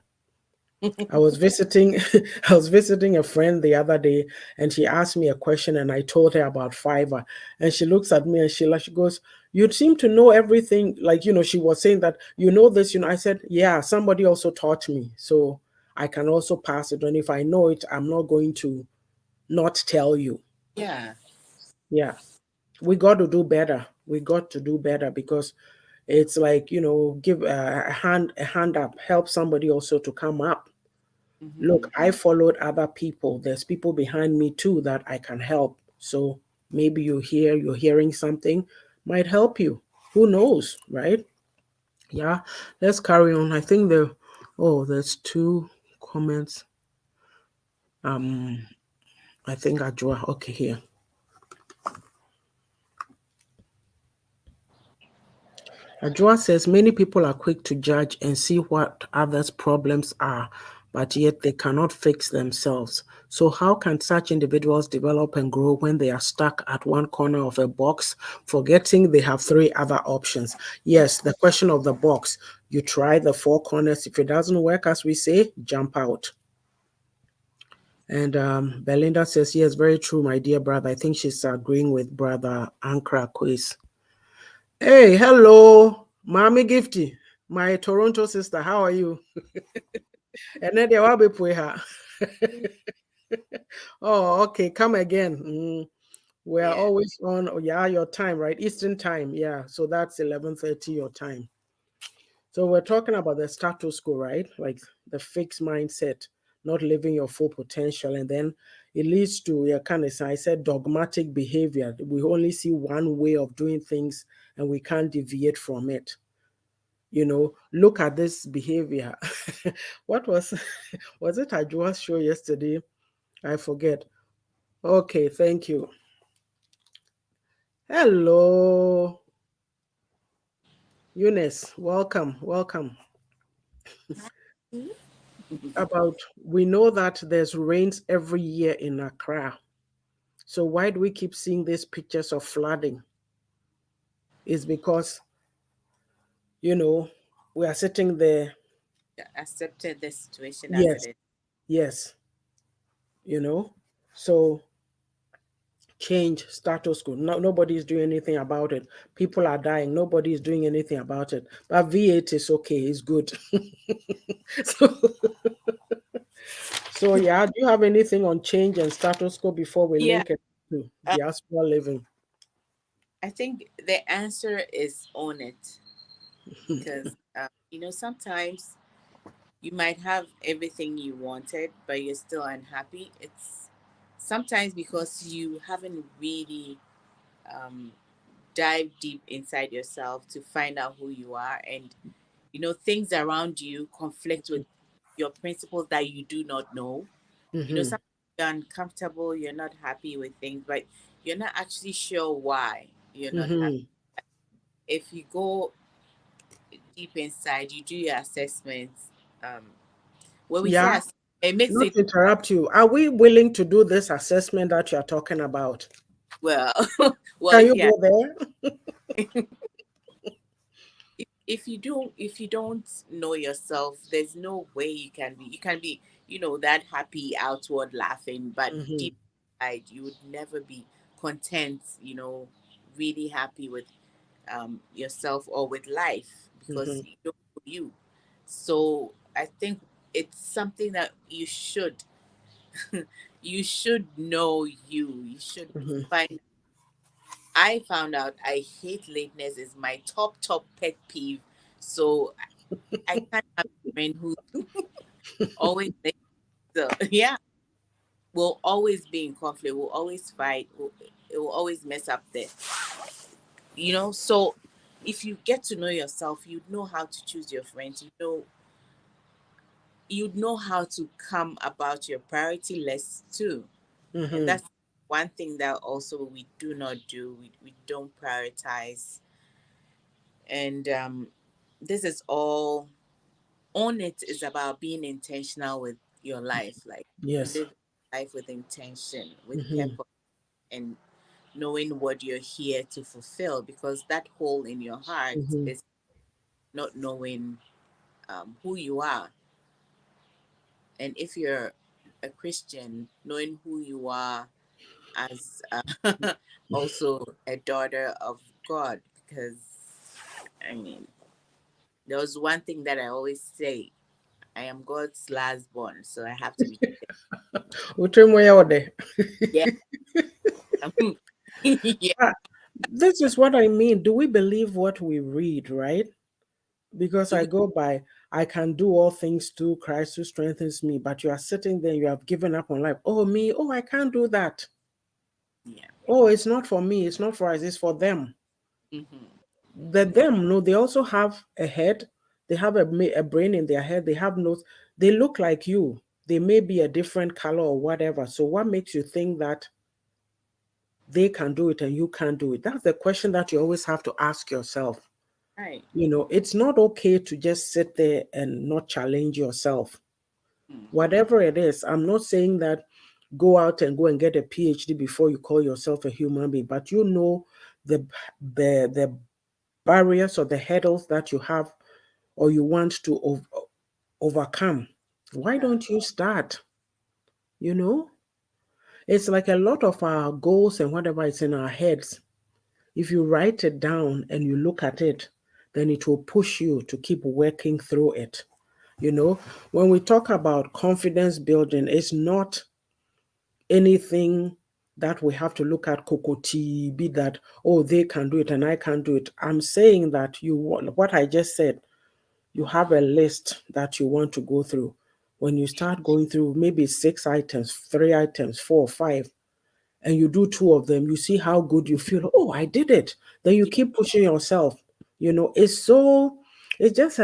I was visiting I was visiting a friend the other day, and she asked me a question and I told her about Fiverr, and she looks at me and she goes, you seem to know everything, like she was saying that this. I said, yeah, somebody also taught me, so I can also pass it on. If I know it, I'm not going to not tell you. Yeah. Yeah, we got to do better. We got to do better because it's like, give a hand up, help somebody also to come up. Look, I followed other people. There's people behind me too that I can help. So maybe you're hearing something might help you. Who knows, right? Yeah, let's carry on. I think there's two comments. Um, I think I draw. Okay, here. Ajua says many people are quick to judge and see what others' problems are, but yet they cannot fix themselves. So, how can such individuals develop and grow when they are stuck at one corner of a box, forgetting they have three other options? Yes, the question of the box. You try the four corners. If it doesn't work, as we say, jump out. And Belinda says, yes, very true, my dear brother. I think she's agreeing with brother Ankra Quiz. Hey, hello, Mommy Gifty, my Toronto sister. How are you? And then they will be put her. Oh, okay. Come again. We are Yeah. always on. Oh, yeah, your time, right? Eastern time. Yeah. So that's 11:30 your time. So we're talking about the status quo, right? Like the fixed mindset, not living your full potential, and then it leads to, yeah, kind of. I said dogmatic behavior. We only see one way of doing things, and we can't deviate from it. Look at this behavior. What was it Ajua's show yesterday? I forget. Okay, thank you. Hello, Eunice. Welcome. About We know that there's rains every year in Accra. So why do we keep seeing these pictures of flooding? Is because, you know, we are sitting there. Accepted the situation as it Yes, is. yes, you know. So change status quo. No, nobody is doing anything about it. People are dying. Nobody is doing anything about it. But V8 is okay. It's good. so, so yeah. Do you have anything on change and status quo before we Yeah. link it to Uh, diaspora living? I think the answer is own it because, sometimes you might have everything you wanted, but you're still unhappy. It's sometimes because you haven't really um, dive deep inside yourself to find out who you are, and things around you conflict with your principles that you do not know. Mm-hmm. Sometimes you're uncomfortable, you're not happy with things, but you're not actually sure why you're not happy. Mm-hmm. If you go deep inside, you do your assessments. um when we say Yeah. it makes Not it to interrupt you. Are we willing to do this assessment that you're talking about? well. Well, Can if you you go there? if you don't know yourself, there's no way you can be that happy outward laughing, but Mm-hmm. deep inside you would never be content, really happy with yourself or with life Mm-hmm. because you don't know you. So I think it's something that you should know. You should Mm-hmm. find. I found out I hate lateness is my top pet peeve. So I can't have a friend who always late. So yeah, we'll always be in conflict. We'll always fight. It will always mess up So if you get to know yourself, you'd know how to choose your friends. You'd know how to come about your priority list too. And Mm-hmm. that's one thing that also we do not do. We don't prioritize. And this is all on it is about being intentional with your life, like Yes. live life with intention, with Mm-hmm. purpose, and knowing what you're here to fulfill. Because that hole in your heart Mm-hmm. is not knowing who you are. And if you're a Christian, knowing who you are as also a daughter of God. Because I mean, there was one thing that I always say: I am God's last born, so I have to be. Utemoyode. Yeah. Yeah. Ah, this is what I mean. Do we believe what we read, right? Because Do I we? go by I can do all things through Christ who strengthens me. But you are sitting there, you have given up on life. Oh, me, oh, I can't do that. Yeah. Oh, it's not for me, it's not for us, it's for them. Mm-hmm. The them, no, they also have a head, they have a brain in their head, they have notes, they look like you. They may be a different color or whatever. So, what makes you think that they can do it and you can't do it? That's the question that you always have to ask yourself. Right. It's not okay to just sit there and not challenge yourself. Mm-hmm. Whatever it is, I'm not saying that go out and go and get a PhD before you call yourself a human being, but the the barriers or the hurdles that you have or you want to overcome. Why Yeah. don't you start? You know, it's like a lot of our goals and whatever is in our heads. If you write it down and you look at it, then it will push you to keep working through it. You know, when we talk about confidence building, it's not anything that we have to look at kokoti, be that, oh, they can do it and I can't do it. I'm saying that what I just said, you have a list that you want to go through. When you start going through maybe 6 items, 3 items, 4 or 5, and you do 2 of them, you see how good you feel. Oh, I did it. Then you Yeah. keep pushing yourself. It's just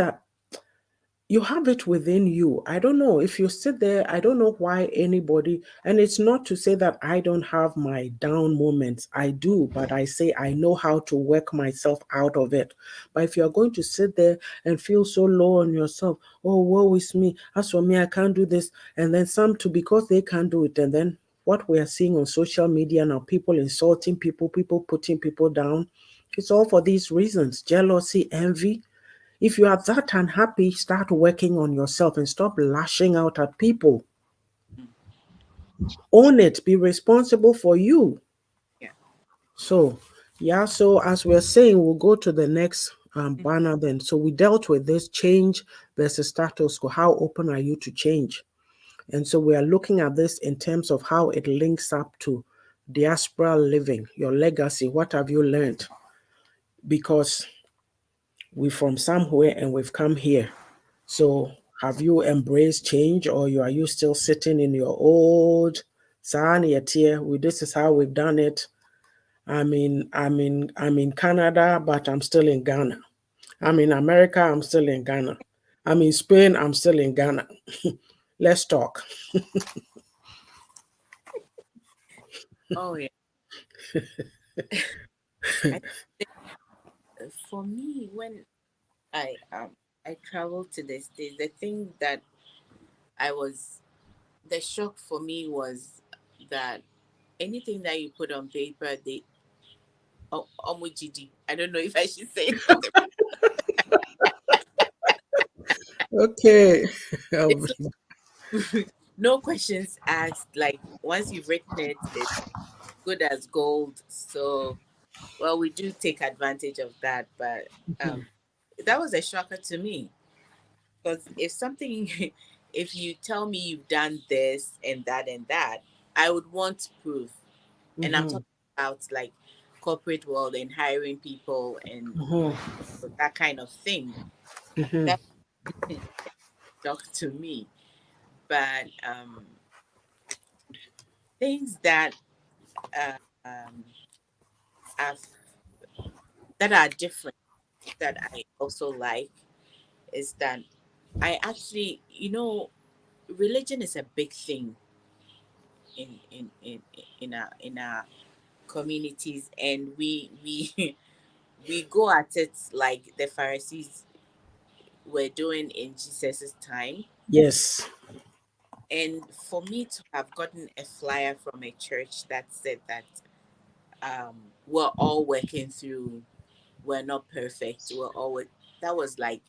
you have it within you. I don't know if you sit there, I don't know why anybody, and it's not to say that I don't have my down moments. I do, but I say I know how to work myself out of it. But if you're going to sit there and feel so low on yourself, oh, woe is me. As for me, I can't do this. And then some too, because they can't do it. And then what we are seeing on social media now, people insulting people, people putting people down. It's all for these reasons: jealousy, envy. If you are that unhappy, start working on yourself and stop lashing out at people. Mm. Own it, be responsible for you. Yeah. So, yeah, so as we're saying, we'll go to the next Mm. banner then. So, we dealt with this change versus status quo. How open are you to change? And so, we are looking at this in terms of how it links up to diaspora living, your legacy. What have you learned? Because we're from somewhere and we've come here. So have you embraced change, or are you still sitting in your old here? This is how we've done it. I'm in Canada, but I'm still in Ghana. I'm in America, I'm still in Ghana. I'm in Spain, I'm still in Ghana. Let's talk. Oh yeah. I think for me, when I I traveled to the States, the thing that I was the shock for me was that anything that you put on paper, they omujidi. I don't know if I should say that. Okay. It's like no questions asked. Like once you've written it, it's good as gold. So well, we do take advantage of that, but that was a shocker to me because if something, if you tell me you've done this and that, I would want proof. And I'm Mhm, talking about like corporate world and hiring people and mhm, that kind of thing. mhm. That shock to me. But things uh, um, are that are different that I also like is that I actually, religion is a big thing in our communities, and we we go at it like the Pharisees were doing in Jesus's time. Yes. And for me to have gotten a flyer from a church that said that we're all working through, we're not perfect, that was like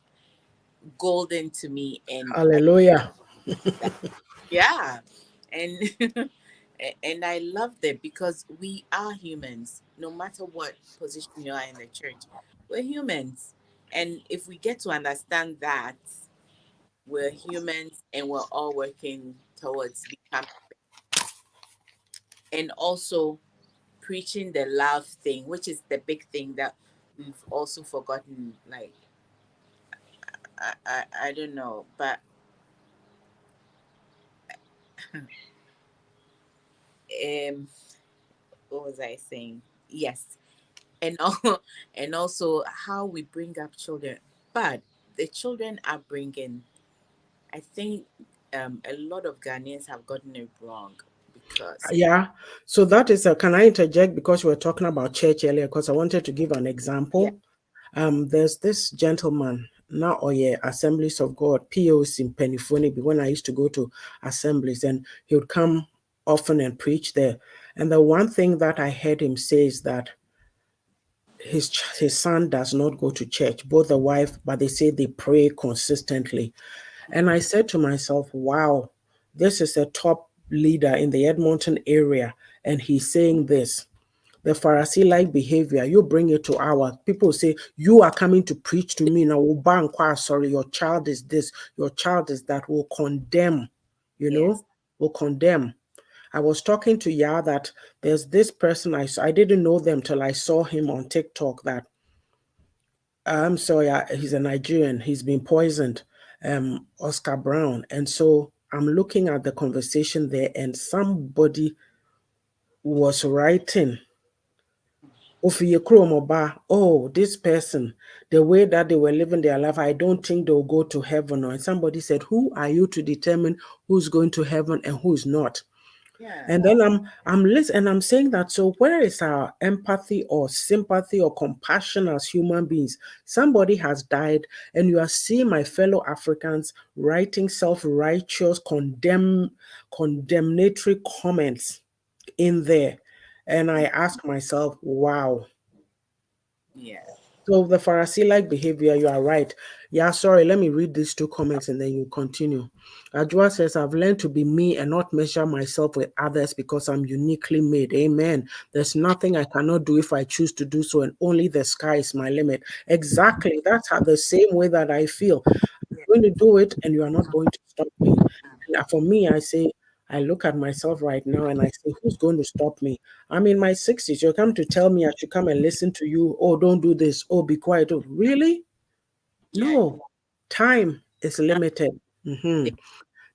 golden to me, and Hallelujah. that, yeah, and and I loved it because we are humans, no matter what position you are in the church, we're humans, and if we get to understand that we're humans and we're all working towards becoming, and also preaching the love thing, which is the big thing that we've also forgotten. Like I don't know, but um, what was I saying? Yes, and all, and also how we bring up children, but the children upbringing, I think a lot of Ghanaians have gotten it wrong because Yeah. So that is can I interject because we were talking about church earlier? Because I wanted to give an yeah, example. There's this gentleman now, oh yeah, Assemblies of God, POC in Penifoni, when I used to go to assemblies, and he would come often and preach there. And the one thing that I heard him say is that his son does not go to church, both the wife, but they say they pray consistently. And I said to myself, wow, this is a top leader in the Edmonton area, and he's saying this. The Pharisee like behavior, you bring it to our people say, you are coming to preach to me now. Sorry, your child is this, your child is that, will condemn, you yes, know, will condemn. I was talking to Ya that there's this person I didn't know them till I saw him on TikTok that I'm sorry, he's a Nigerian. He's been poisoned, Oscar Brown. And so I'm looking at the conversation there, and somebody was writing, "Ofiye Kromoba, oh, this person, the way that they were living their life, I don't think they'll go to heaven." And somebody said, who are you to determine who's going to heaven and who's not? yeah, And then I'm listening and I'm saying that, so where is our empathy or sympathy or compassion as human beings? Somebody has died, and you are seeing my fellow Africans writing self-righteous condemnatory comments in there. And I ask myself, wow. yeah, So the Pharisee-like behavior, you are right. Yeah, sorry, let me read these two comments and then you continue. Ajua says, I've learned to be me and not measure myself with others because I'm uniquely made. Amen. There's nothing I cannot do if I choose to do so, and only the sky is my limit. Exactly. That's how the same way that I feel. yeah, I'm going to do it and you are not going to stop me. And for me, I say, I look at myself right now and I say, who's going to stop me? I'm in my 60s. You come to tell me I should come and listen to you. Oh, don't do this. Oh, be quiet. Oh, really? yeah, No. Time is yeah, limited.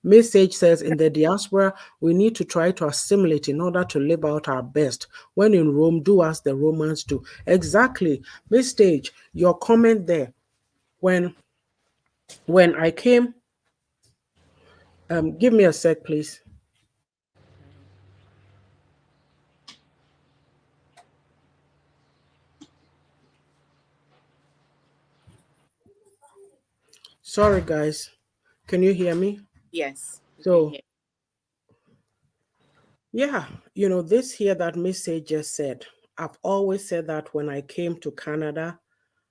Message says in the diaspora, we need to try to assimilate in order to live out our best. When in Rome, do as the Romans do. Exactly. Message, your comment there. When I came, give me a sec, please. Sorry, guys. Can you hear me? yes, we can So, hear. yeah, this here that message just said, I've always said that when I came to Canada,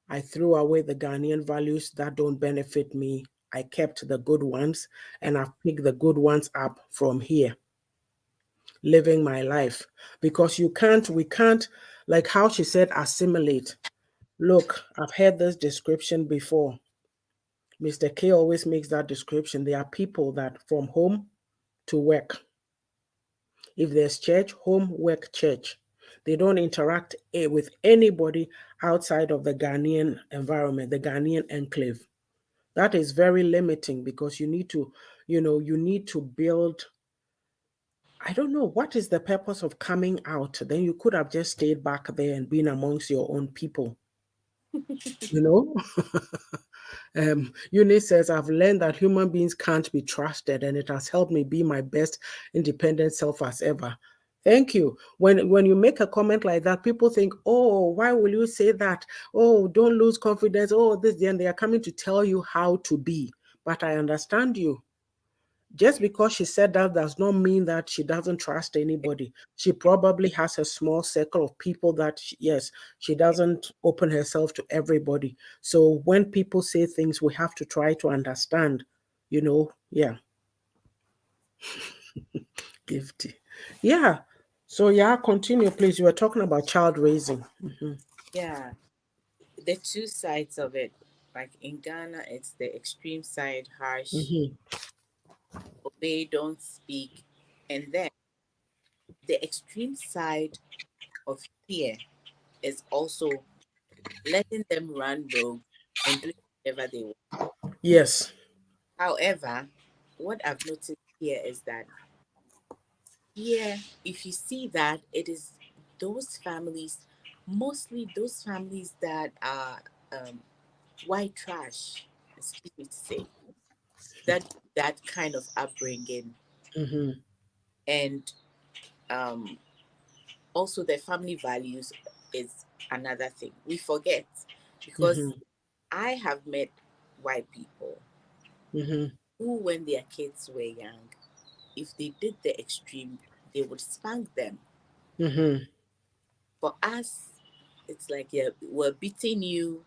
I threw away the Ghanaian values that don't benefit me. I kept the good ones, and I've picked the good ones up from here, living my life. Because we can't, like how she said, assimilate. Look, I've heard this description before. Mr. K always makes that description. There are people that from home to work. If there's church, home, work, church. They don't interact with anybody outside of the Ghanaian environment, the Ghanaian enclave. That is very limiting because you need to build. I don't know what is the purpose of coming out. Then you could have just stayed back there and been amongst your own people, you know? Eunice says, I've learned that human beings can't be trusted, and it has helped me be my best independent self as ever. Thank you. When you make a comment like that, people think, oh, why will you say that? Oh, don't lose confidence. Oh, this, then they are coming to tell you how to be. But I understand you. Just Yeah, because she said that does not mean that she doesn't trust anybody. She probably has a small circle of people that, yes, she yeah, doesn't open herself to everybody. So when people say things, we have to try to understand, yeah, gifty. Yeah. So, yeah, continue, please. You were talking about child raising. yeah. The two sides of it. Like in Ghana, it's the extreme side, harsh, Mhm. obey, don't speak, and then the extreme side of here is also letting them run rogue and do whatever they want. Yes. However, what I've noticed here is that here, if you see that, it is those families, mostly those families that are um, white trash, excuse me to say, that that kind of upbringing, Mm-hmm. and um, also their family values is another thing we forget, because Mm-hmm. I have met white people Mm-hmm. who, when their kids were young, if they did the extreme, they would spank them. Mm-hmm. For us, it's like, yeah, we're beating you,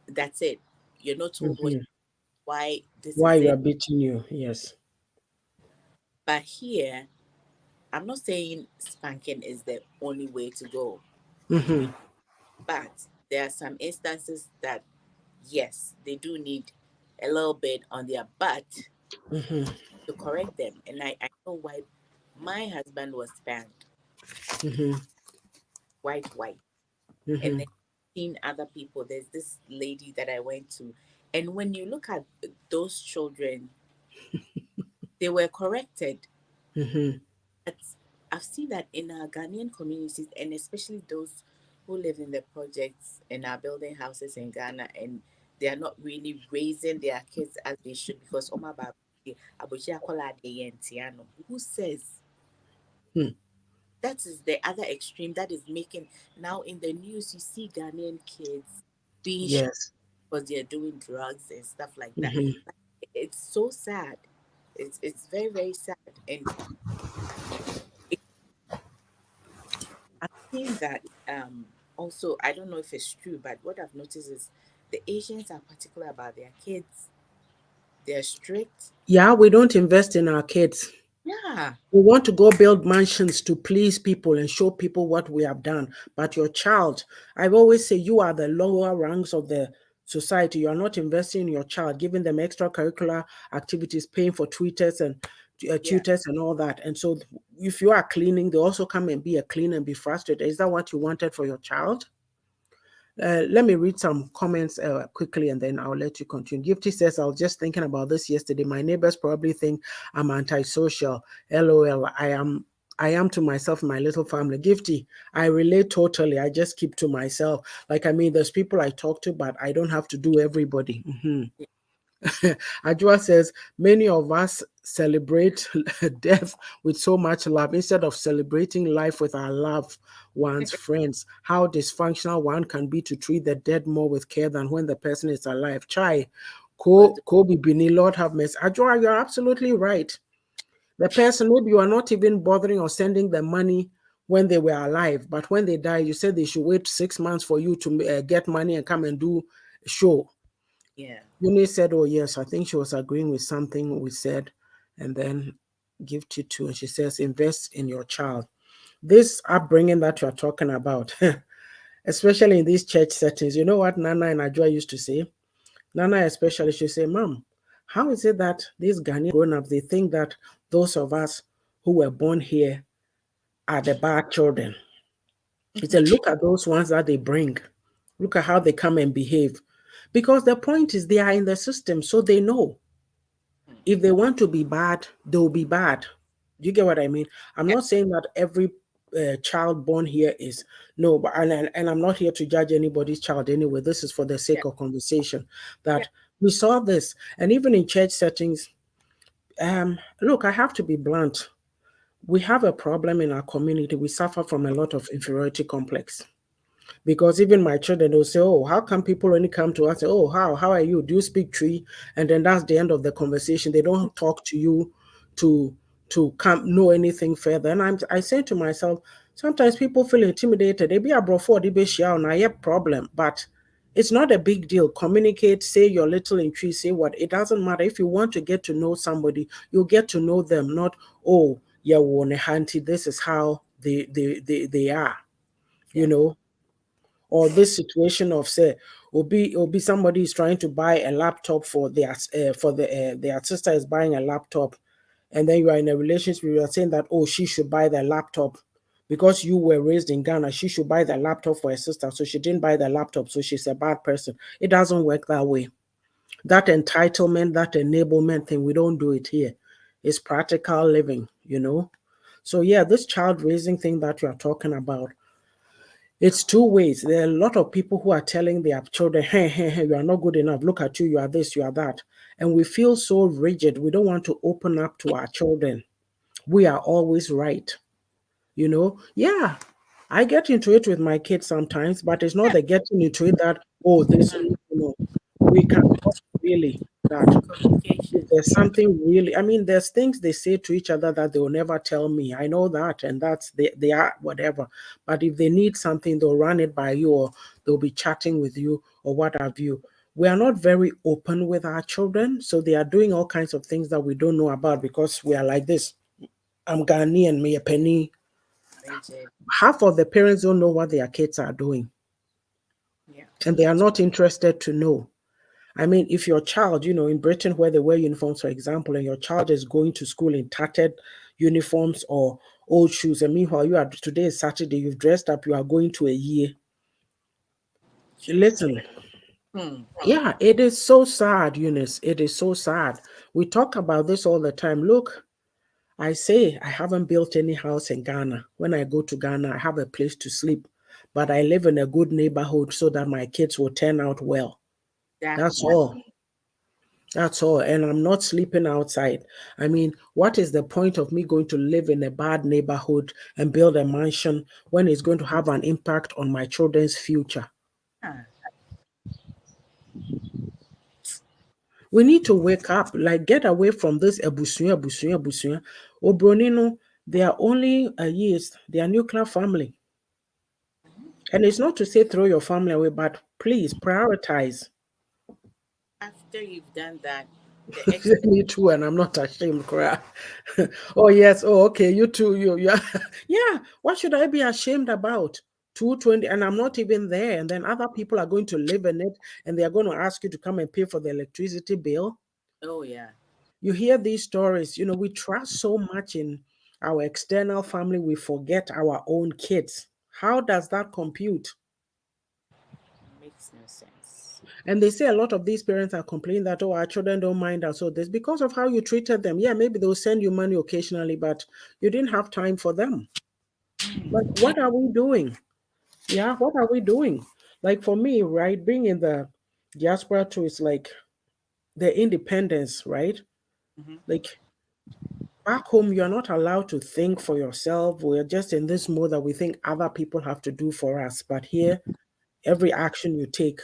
that's it. You're not told what, Mm-hmm. why this Why is you it. are beating you? Yes. But here, I'm not saying spanking is the only way to go, Mm-hmm. but there are some instances that, yes, they do need a little bit on their butt Mm-hmm. to correct them. And I know why my husband was spanked, Mm-hmm. white. And Mm-hmm. then seeing other people, there's this lady that I went to. And when you look at those children, they were corrected. Mm-hmm. But I've seen that in our Ghanaian communities, and especially those who live in the projects and are building houses in Ghana, and they are not really raising their kids as they should, because Oma Baba, who says Hmm. that is the other extreme that is making, now in the news you see Ghanaian kids being shot Yes. because they're doing drugs and stuff like that. Mm-hmm. Like, it's so sad. It's very, very sad. And it, I'm seeing that also, I don't know if it's true, but what I've noticed is the Asians are particular about their kids. They're strict. Yeah, we don't invest in our kids. Yeah. We want to go build mansions to please people and show people what we have done. But your child, I've always say you are the lower ranks of the society. You are not investing in your child, giving them extracurricular activities, paying for tutors and Yeah. tutors and all that. And so, if you are cleaning, they also come and be a cleaner and be frustrated. Is that what you wanted for your child? Let me read some comments quickly and then I'll let you continue. Gifty says, I was just thinking about this yesterday. My neighbors probably think I'm antisocial. LOL. I am to myself and my little family. Gifty, I relate totally. I just keep to myself. Like, I mean, there's people I talk to, but I don't have to do everybody. Mhm. Yeah. Ajua says, many of us celebrate death with so much love instead of celebrating life with our loved ones, friends. How dysfunctional one can be to treat the dead more with care than when the person is alive. Chai, Was the, Kobe Bini, Lord have mercy. Ajua, you're absolutely right. The person, maybe you are not even bothering or sending the money when they were alive, but when they die, you said they should wait 6 months for you to get money and come and do a show. yeah. Eunice said, oh, yes, I think she was agreeing with something we said, and then gift you to. And she says, invest in your child. This upbringing that you're talking about, especially in these church settings, you know what Nana and Ajua used to say? Nana, especially, she say, Mom, how is it that these Ghanaian grown ups they think that those of us who were born here are the bad children? He said, look at those ones that they bring. Look at how they come and behave. Because the point is they are in the system, so they know. If they want to be bad, they'll be bad. Do you get what I mean? I'm Yeah. not saying that every child born here is no, but and I'm not here to judge anybody's child anyway. This is for the Yeah. sake of conversation. Yeah. That we saw this, and even in church settings. Look, I have to be blunt. We have a problem in our community. We suffer from a lot of inferiority complex. Because even my children will say, oh, how come people only come to us? Say, oh, how are you? Do you speak tree? And then that's the end of the conversation. They don't talk to you to come know anything further. And I say to myself, sometimes people feel intimidated. They be abroad for the be share on a problem, but it's not a big deal. Communicate, say your little in tree, say what. It doesn't matter. If you want to get to know somebody, you'll get to know them, not, oh, yeah, one hanty, this is how they are, you Yeah. know, or this situation of say will be somebody is trying to buy a laptop for their sister is buying a laptop, and then you are in a relationship, you are saying that, oh, she should buy the laptop because you were raised in Ghana, she should buy the laptop for her sister, so she didn't buy the laptop, so she's a bad person. It doesn't work that way. That entitlement, that enablement thing, we don't do it here. It's practical living, you know. So yeah, this child raising thing that you are talking about, it's two ways. There are a lot of people who are telling their children, hey, hey, hey, you are not good enough. Look at you, you are this, you are that. And we feel so rigid. We don't want to open up to our children. We are always right. You know, yeah, I get into it with my kids sometimes, but it's not the getting into it that, oh, this, you know, we can talk really that. If Communication. there's something really, I mean, there's things they say to each other that they will never tell me. I know that, and that's they are whatever. But if they need something, they'll run it by you, or they'll be chatting with you, or what have you. We are not very open with our children, so they are doing all kinds of things that we don't know about because we are like this. I'm Ghanaian, me a penny. Rigid. Half of the parents don't know what their kids are doing, Yeah. and they are not interested to know. I mean, if your child, you know, in Britain where they wear uniforms, for example, and your child is going to school in tattered uniforms or old shoes, and meanwhile you are today is Saturday, you've dressed up, you are going to a year. Jesus. Listen, Hmm. yeah, it is so sad, Eunice. It is so sad. We talk about this all the time. Look, I say I haven't built any house in Ghana. When I go to Ghana, I have a place to sleep, but I live in a good neighborhood so that my kids will turn out well. That's Exactly. all. That's all. And I'm not sleeping outside. I mean, what is the point of me going to live in a bad neighborhood and build a mansion when it's going to have an impact on my children's future? Ah, We need to wake up, like get away from this ebusuya, ebusuya, ebusuya. Obronino, they are only a years, they are nuclear family. And it's not to say throw your family away, but please prioritize. after you've done that, the extra. Me too, and I'm not ashamed, cry. Oh yes, oh okay, you too, you yeah. What should I be ashamed about? 220, and I'm not even there, and then other people are going to live in it, and they are going to ask you to come and pay for the electricity bill. Oh yeah. You hear these stories, you know, we trust so much in our external family, we forget our own kids. How does that compute? Makes no sense. And they say a lot of these parents are complaining that, oh, our children don't mind us. So this because of how you treated them. Yeah, maybe they'll send you money occasionally, but you didn't have time for them. Like, what are we doing? Yeah, what are we doing? Like for me, right, being in the diaspora too, is like the independence, right? Hmm. Like back home, you're not allowed to think for yourself. We're just in this mode that we think other people have to do for us. But here, every action you take,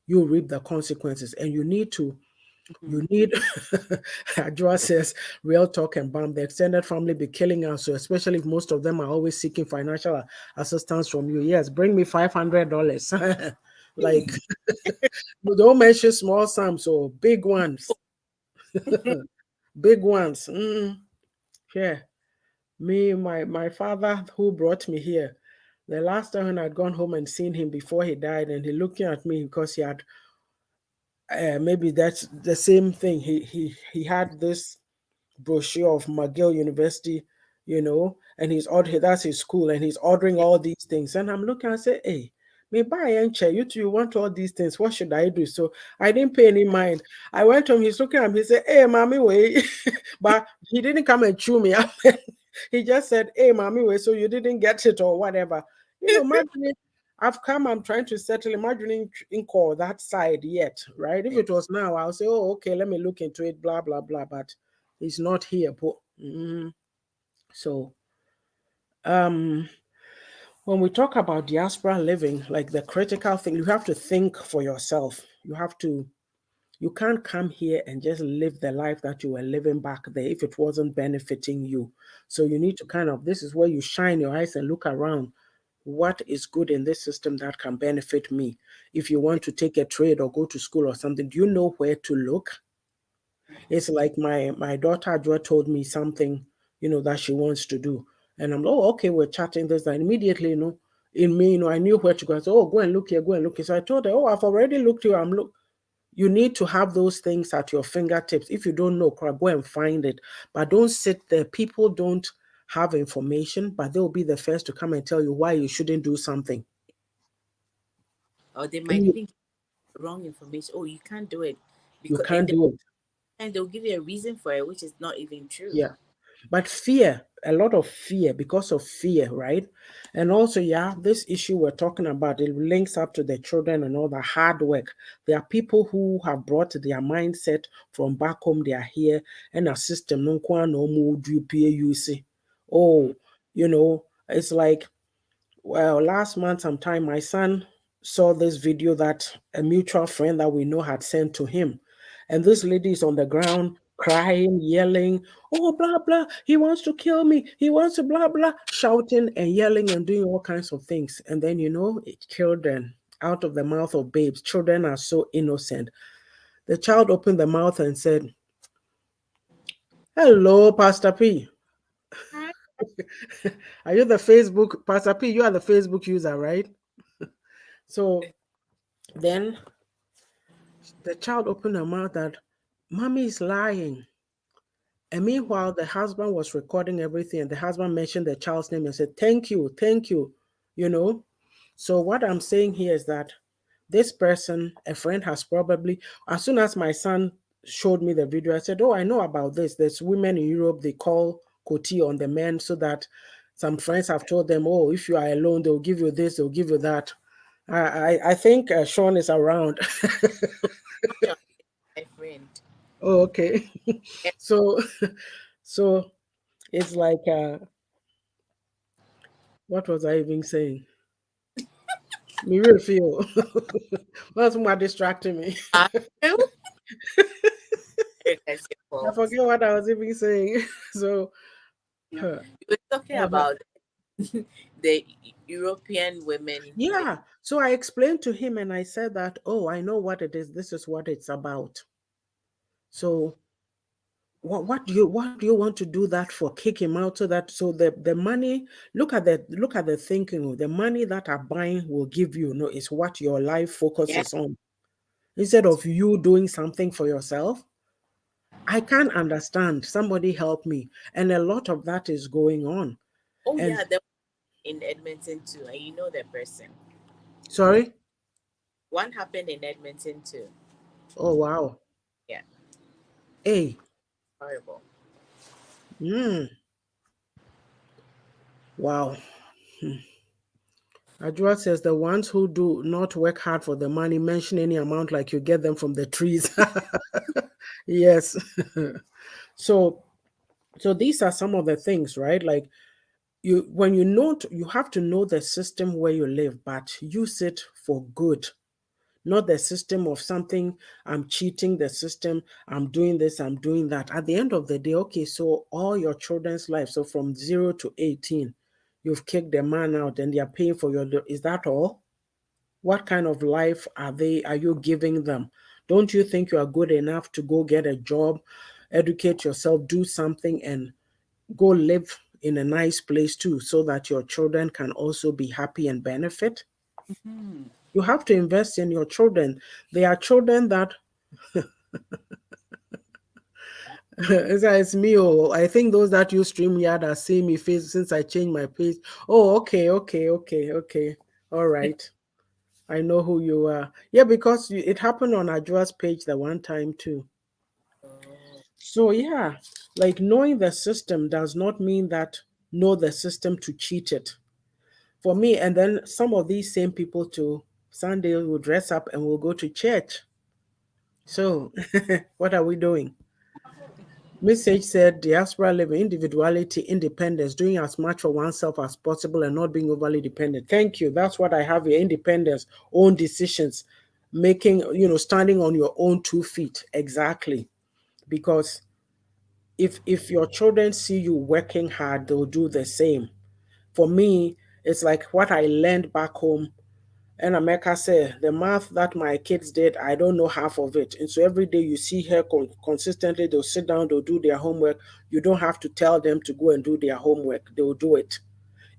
you reap the consequences, and you need, Adjoa says, real talk and bam, the extended family be killing us. So especially if most of them are always seeking financial assistance from you. Yes, bring me $500. Like, don't mention small sums or big ones. Big ones. Yeah. Me, my father who brought me here, the last time when I'd gone home and seen him before he died, and he looking at me because he had maybe that's the same thing. He had this brochure of McGill University, you know, and he's ordering that's his school, and he's ordering Yeah. all these things. And I'm looking, I say, hey, me buy and chair, you two you want all these things. What should I do? So I didn't pay any mind. I went home, he's looking at me, he said, hey mommy, wait. But he didn't come and chew me up. He just said, hey mommy, wait, so you didn't get it or whatever. You know, imagine I've come, I'm trying to settle. Imagining in call that side yet, right? If Yeah. it was now, I'll say, oh, okay, let me look into it, blah, blah, blah. But he's not here. But, so, um, when we talk about diaspora living, like the critical thing, you have to think for yourself. You can't come here and just live the life that you were living back there if it wasn't benefiting you. So you need to kind of, this is where you shine your eyes and look around. What is good in this system that can benefit me? If you want to take a trade or go to school or something, do you know where to look? It's like my daughter Joa told me something, you know, that she wants to do. And I'm, oh, okay, we're chatting this. And immediately, you know, in me, you know, I knew where to go. I said, oh, go and look here, go and look here. So I told her, oh, I've already looked here. You need to have those things at your fingertips. If you don't know, go and find it. But don't sit there. People don't have information, but they'll be the first to come and tell you why you shouldn't do something. Or they might And even get wrong information. Oh, you can't do it. You because can't do it. and they'll give you a reason for it, which is not even true. Yeah. But fear, a lot of fear, because of fear, right? And also, yeah, this issue we're talking about, it links up to the children and all the hard work. There are people who have brought their mindset from back home, they are here, and a system, no kwa no more do PAUC. Oh, it's like, well, last month sometime, my son saw this video that a mutual friend that we know had sent to him. And this lady is on the ground crying, yelling, oh, blah, blah, he wants to kill me. He wants to blah, blah, shouting and yelling and doing all kinds of things. And then, children out of the mouth of babes, children are so innocent. The child opened the mouth and said, hello, Pastor P. Hi. Are you the Facebook, Pastor P? You are the Facebook user, right? So then the child opened her mouth that mommy is lying. And meanwhile, the husband was recording everything, and the husband mentioned the child's name and said, thank you, thank you. You know? So what I'm saying here is that this person, a friend, has probably, as soon as my son showed me the video, I said, oh, I know about this. There's women in Europe, they call Koti on the men so that some friends have told them, oh, if you are alone, they'll give you this, they'll give you that. I think Sean is around. My friend. Oh, okay. Yeah. So, so it's like, what was I even saying? Me really feel. What's more distracting me? You That's your I fault. forget what I was even saying. So, You huh, were talking oh, but about the European women. yeah. So I explained to him and I said that, oh, I know what it is. This is what it's about. So what do you want to do that for? Kick him out so the money, look at the thinking. The money that are buying will give you, is what your life Yeah. focuses on. Instead of you doing something for yourself. I can't understand. Somebody help me. And a lot of that is going on. Oh And yeah, the in Edmonton too, and you know the person. sorry? One happened in Edmonton too. Oh wow. Yeah, Hey. horrible. Mm, wow. Ajua says the ones who do not work hard for the money mention any amount like you get them from the trees. Yes. So so these are some of the things, right? Like when you have to know the system where you live, but use it for good. Not the system of something, I'm cheating the system, I'm doing this, I'm doing that. At the end of the day, okay, so all your children's life, so from 0 to 18, you've kicked the man out and they're paying for is that all? What kind of life are you giving them? Don't you think you are good enough to go get a job, educate yourself, do something, and go live in a nice place too, so that your children can also be happy and benefit? Hmm. You have to invest in your children. There are children that it's me. Oh, I think those that use StreamYard are seeing me face since I changed my page. Oh, okay, okay, okay, okay. All right. I know who you are. Yeah, because it happened on Ajua's page the one time too. Oh. So yeah, like knowing the system does not mean that know the system to cheat it. For me, and then some of these same people too, Sunday will dress up and will go to church. So what are we doing? Message said diaspora living, individuality, independence, doing as much for oneself as possible and not being overly dependent. Thank you. That's what I have here. Independence, own decisions, making, standing on your own 2 feet. Exactly. Because if your children see you working hard, they'll do the same. For me, it's like what I learned back home. And America said, the math that my kids did, I don't know half of it. And so every day you see her consistently, they'll sit down, they'll do their homework. You don't have to tell them to go and do their homework. They'll do it.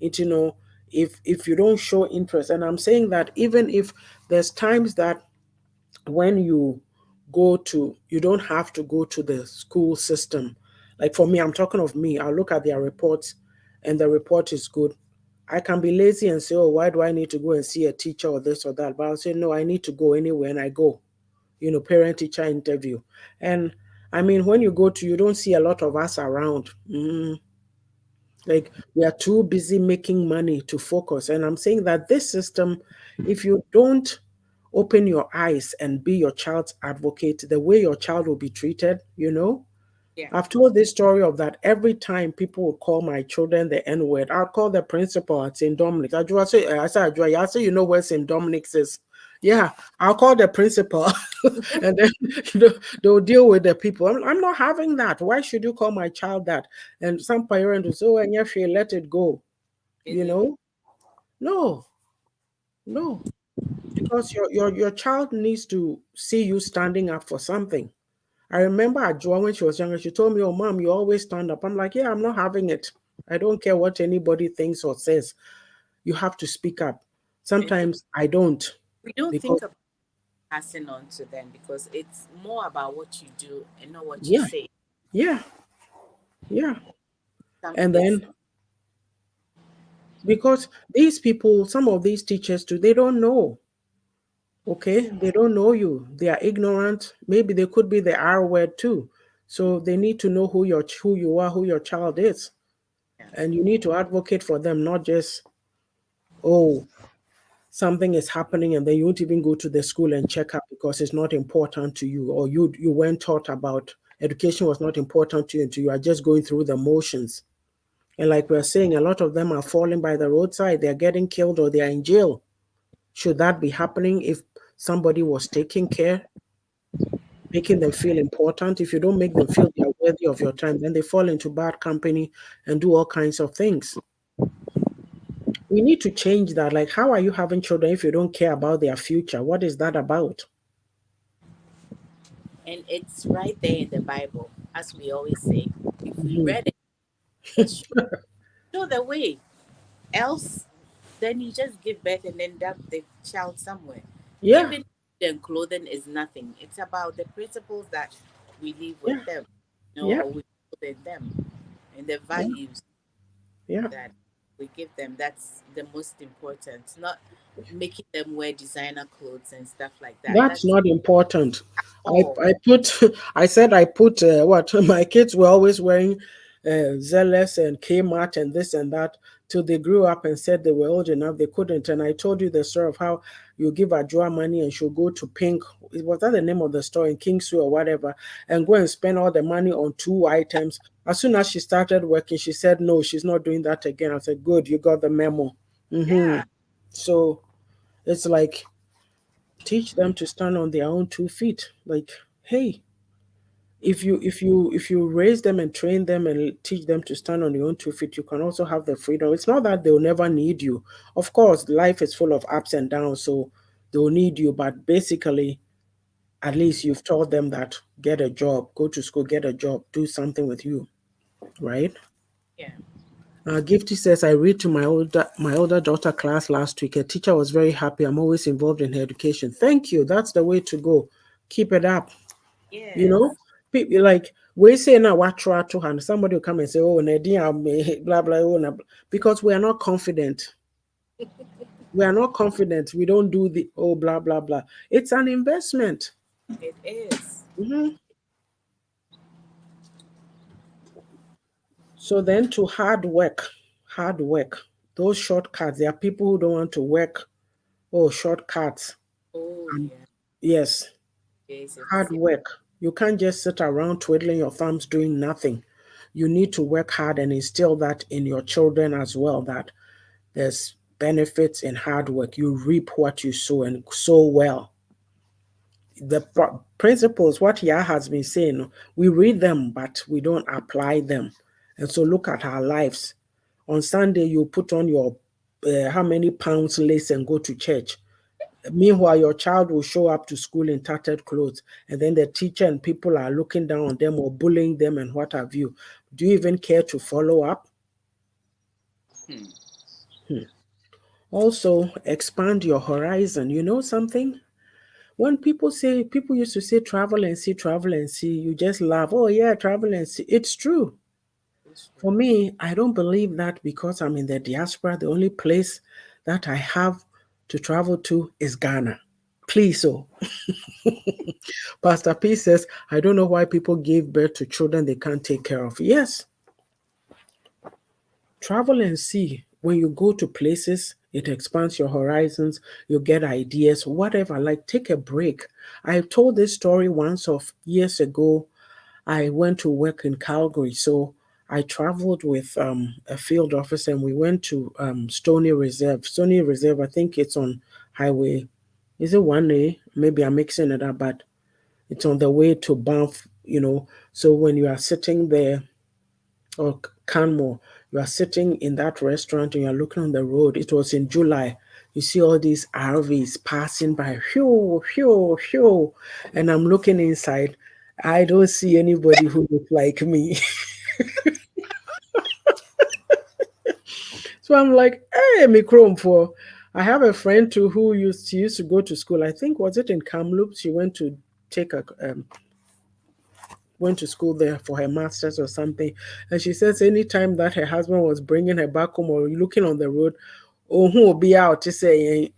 And if you don't show interest, and I'm saying that even if there's times that when you don't have to go to the school system. Like for me, I'm talking of me, I'll look at their reports and the report is good. I can be lazy and say, oh, why do I need to go and see a teacher or this or that? But I'll say, no, I need to go anyway, and I go. parent teacher interview. And I mean, when you go to, you don't see a lot of us around. Like, we are too busy making money to focus. And I'm saying that this system, if you don't open your eyes and be your child's advocate, the way your child will be treated. Yeah. I've told this story of that every time people will call my children the N word. I'll call the principal at St. Dominic's. I say, you know where St. Dominic's is? Yeah, I'll call the principal and then they'll deal with the people. I'm not having that. Why should you call my child that? And some parent will say, oh, and yes, let it go. Is You it? know? No, no. Because your child needs to see you standing up for something. I remember Ajua when she was younger, she told me, oh, mom, you always stand up. I'm like, yeah, I'm not having it. I don't care what anybody thinks or says. You have to speak up. And Sometimes I don't we don't because, think about passing on to them because it's more about what you do and not what you yeah, say. yeah, yeah. And It's then because these people, some of these teachers too, they don't know. Okay, they don't know you. They are ignorant. Maybe they could be the R word too. So they need to know who you are, who your child is, yeah, and you need to advocate for them, not just, oh, something is happening and then you won't even go to the school and check up because it's not important to you, or you weren't taught about education was not important to you, and you are just going through the motions. And like we're saying, a lot of them are falling by the roadside. They're getting killed or they are in jail. Should that be happening if somebody was taking care, making them feel important? If you don't make them feel they're worthy of your time, then they fall into bad company and do all kinds of things. We need to change that. Like, how are you having children if you don't care about their future? What is that about? and it's right there in the Bible, as we always say. If we Mhm. read it, just show the way. Else, then you just give birth and then dump the child somewhere. Yeah, Even then, clothing is nothing. It's about the principles that we live with yeah, them, yeah, or we put in them, and the yeah, values yeah. that we give them. That's the most important. Not making them wear designer clothes and stuff like that. That's That's not important. all. I put, I said I put what my kids were always wearing, Zealous and Kmart and this and that, till they grew up and said they were old enough they couldn't. And I told you the story of how you give a drawer money and she'll go to Pink. Was that the name of the store in Kingsway or whatever? And go and spend all the money on two items. As soon as she started working, she said no, she's not doing that again. I said, good, you got the memo. Yeah. So it's like, teach them to stand on their own 2 feet. Like, hey, if you raise them and train them and teach them to stand on their own 2 feet, you can also have the freedom. It's not that they'll never need you. Of course, life is full of ups and downs, so they'll need you, but basically, at least you've taught them that get a job, go to school, get a job, do something with you, right? Yeah. Gifty says, I read to my older daughter class last week. A teacher was very happy. I'm always involved in her education. Thank you. That's the way to go. Keep it up. You Yes. know, people like we say now what try to hand. Somebody will come and say, "Oh, Nadia, blah blah." Oh, because we are not confident. We are not confident. We don't do the oh blah blah blah. It's an investment. It is. Mhm. So then to hard work. Those shortcuts. There are people who don't want to work. Oh, shortcuts. Oh And yeah. yes, hard Jesus. Yeah. work. You can't just sit around twiddling your thumbs doing nothing. You need to work hard and instill that in your children as well, that there's benefits in hard work. You reap what you sow and sow well. The principles, what Yah has been saying, we read them, but we don't apply them. And so look at our lives. On Sunday, you put on your how many pounds lace and go to church. Meanwhile, your child will show up to school in tattered clothes, and then the teacher and people are looking down on them or bullying them and what have you. Do you even care to follow up? Hmm. Hmm. Also, expand your horizon. You know something? When people used to say travel and see, you just laugh. Oh, yeah, travel and see. It's true. It's true. For me, I don't believe that because I'm in the diaspora. The only place that I have to travel to is Ghana. Please, oh. Pastor P says, I don't know why people give birth to children they can't take care of. Yes, travel and see. When you go to places, it expands your horizons, you get ideas, whatever. Like, take a break. I told this story once of years ago. I went to work in Calgary, so I traveled with a field officer and we went to Stony Reserve. Stony Reserve, I think it's on highway. Is it 1A? Maybe I'm mixing it up, but it's on the way to Banff, So when you are sitting there, or Canmore, you are sitting in that restaurant and you're looking on the road. It was in July. You see all these RVs passing by, phew, phew, phew. And I'm looking inside. I don't see anybody who looks like me. So I'm like, hey, me chrome for. I have a friend too who used to go to school. I think was it in Kamloops? She take a went to school there for her master's or something. And she says anytime that her husband was bringing her back home or looking on the road, oh, who will be out to say,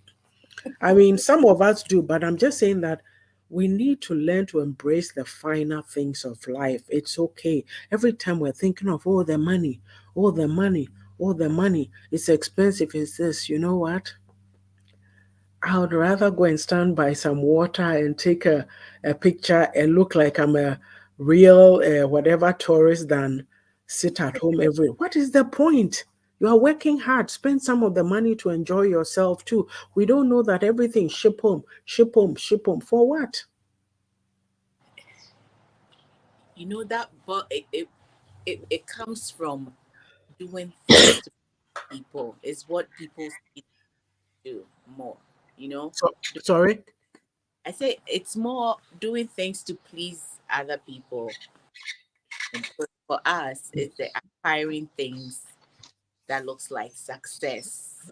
I mean, some of us do, but I'm just saying that we need to learn to embrace the finer things of life. It's okay. Every time we're thinking of, oh, the money, oh, the money, oh, the money, it's expensive. It's this, you know what? I would rather go and stand by some water and take a picture and look like I'm a real whatever tourist than sit at home every. What is the point? You are working hard. Spend some of the money to enjoy yourself too. We don't know that everything ship home, ship home, ship home. For what? You know that, but it comes from doing things to people. Is what people see do more. You know, So, Do- sorry. I say it's more doing things to please other people. And for us, it's the acquiring things that looks like success,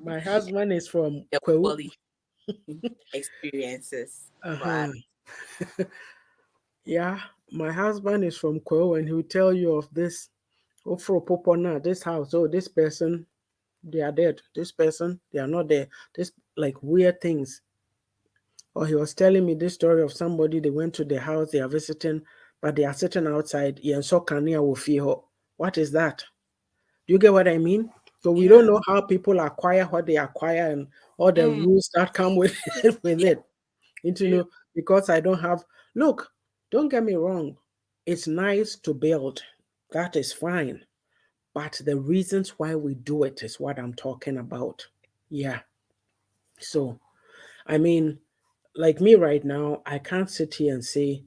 My husband is from the Kwewu. quality experiences for us. Uh-huh. Yeah, my husband is from Kwewu and he'll tell you of this. Oh, for Popona, this house. Oh, this person, they are dead. This person, they are not there. This like weird things. Or he was telling me this story of somebody they went to the house they are visiting, but they are sitting outside. Yeah, so Kania will feel. What is that? Do you get what I mean? So we don't Yeah. know how people acquire what they acquire and all the Mm, rules that come with it, with yeah. it. Because I don't have. Look, don't get me wrong. It's nice to build. That is fine. But the reasons why we do it is what I'm talking about. Yeah. So, I mean, like me right now, I can't sit here and say,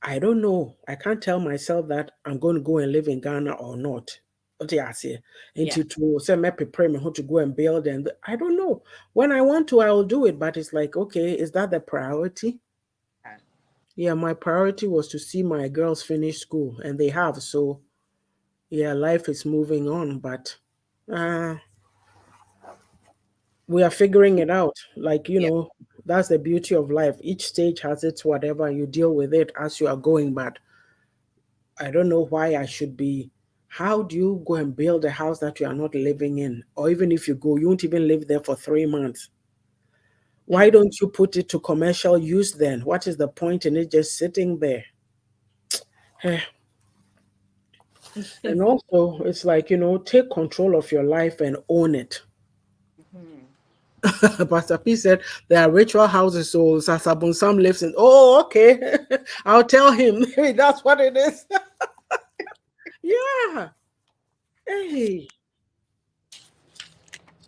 I don't know. I can't tell myself that I'm going to go and live in Ghana or not. What do I say? Yeah. Into to say me prepare me how to go and build and I don't know. When I want to, I will do it. But it's like, okay, is that the priority? Uh, Yeah, my priority was to see my girls finish school, and they have. So yeah, life is moving on, but uh we are figuring it out. Like, yeah. that's the beauty of life. Each stage has its whatever, you deal with it as you are going. But I don't know why I should be. How do you go and build a house that you are not living in? Or even if you go, you won't even live there for 3 months. Why Mm. don't you put it to commercial use then? What is the point in it just sitting there? Eh, and also, it's like, take control of your life and own it. Mhm. Pastor P said there are ritual houses, so Sasabun Sam lives in. Oh, okay. I'll tell him. Hey, that's what it is. Yeah. Hey.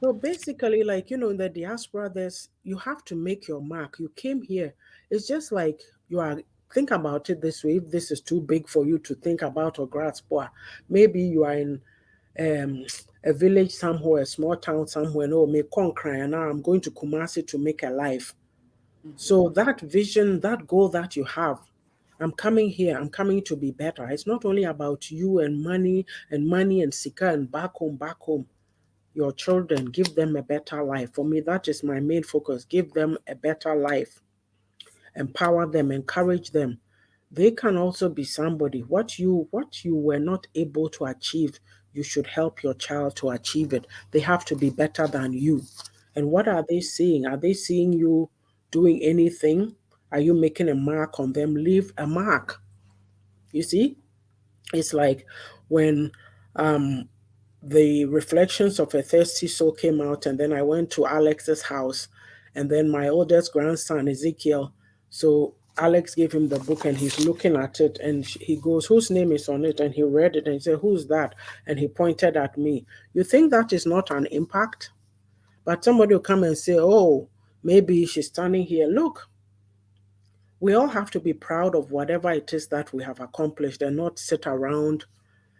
So basically, like, in the diaspora, you have to make your mark. You came here. It's just like think about it this way. If this is too big for you to think about or grasp, or maybe you are in um, a village somewhere, a small town somewhere. No, me cry and now I'm going to Kumasi to make a life. Mhm. So that vision, that goal that you have, I'm coming here, I'm coming to be better. It's not only about you and money and sika and back home, back home. Your children, give them a better life. For me, that is my main focus. Give them a better life. Empower them, encourage them. They can also be somebody. What you were not able to achieve, you should help your child to achieve it. They have to be better than you. And what are they seeing? Are they seeing you doing anything? Are you making a mark on them? Leave a mark. You see, it's like when um, the reflections of a thirsty soul came out, and then I went to Alex's house, and then my oldest grandson Ezekiel. So Alex gave him the book, and he's looking at it, and he goes, "Whose name is on it?" And he read it, and he said, "Who's that?" And he pointed at me. You think that is not an impact? But somebody will come and say, "Oh, maybe she's standing here." Look, we all have to be proud of whatever it is that we have accomplished, and not sit around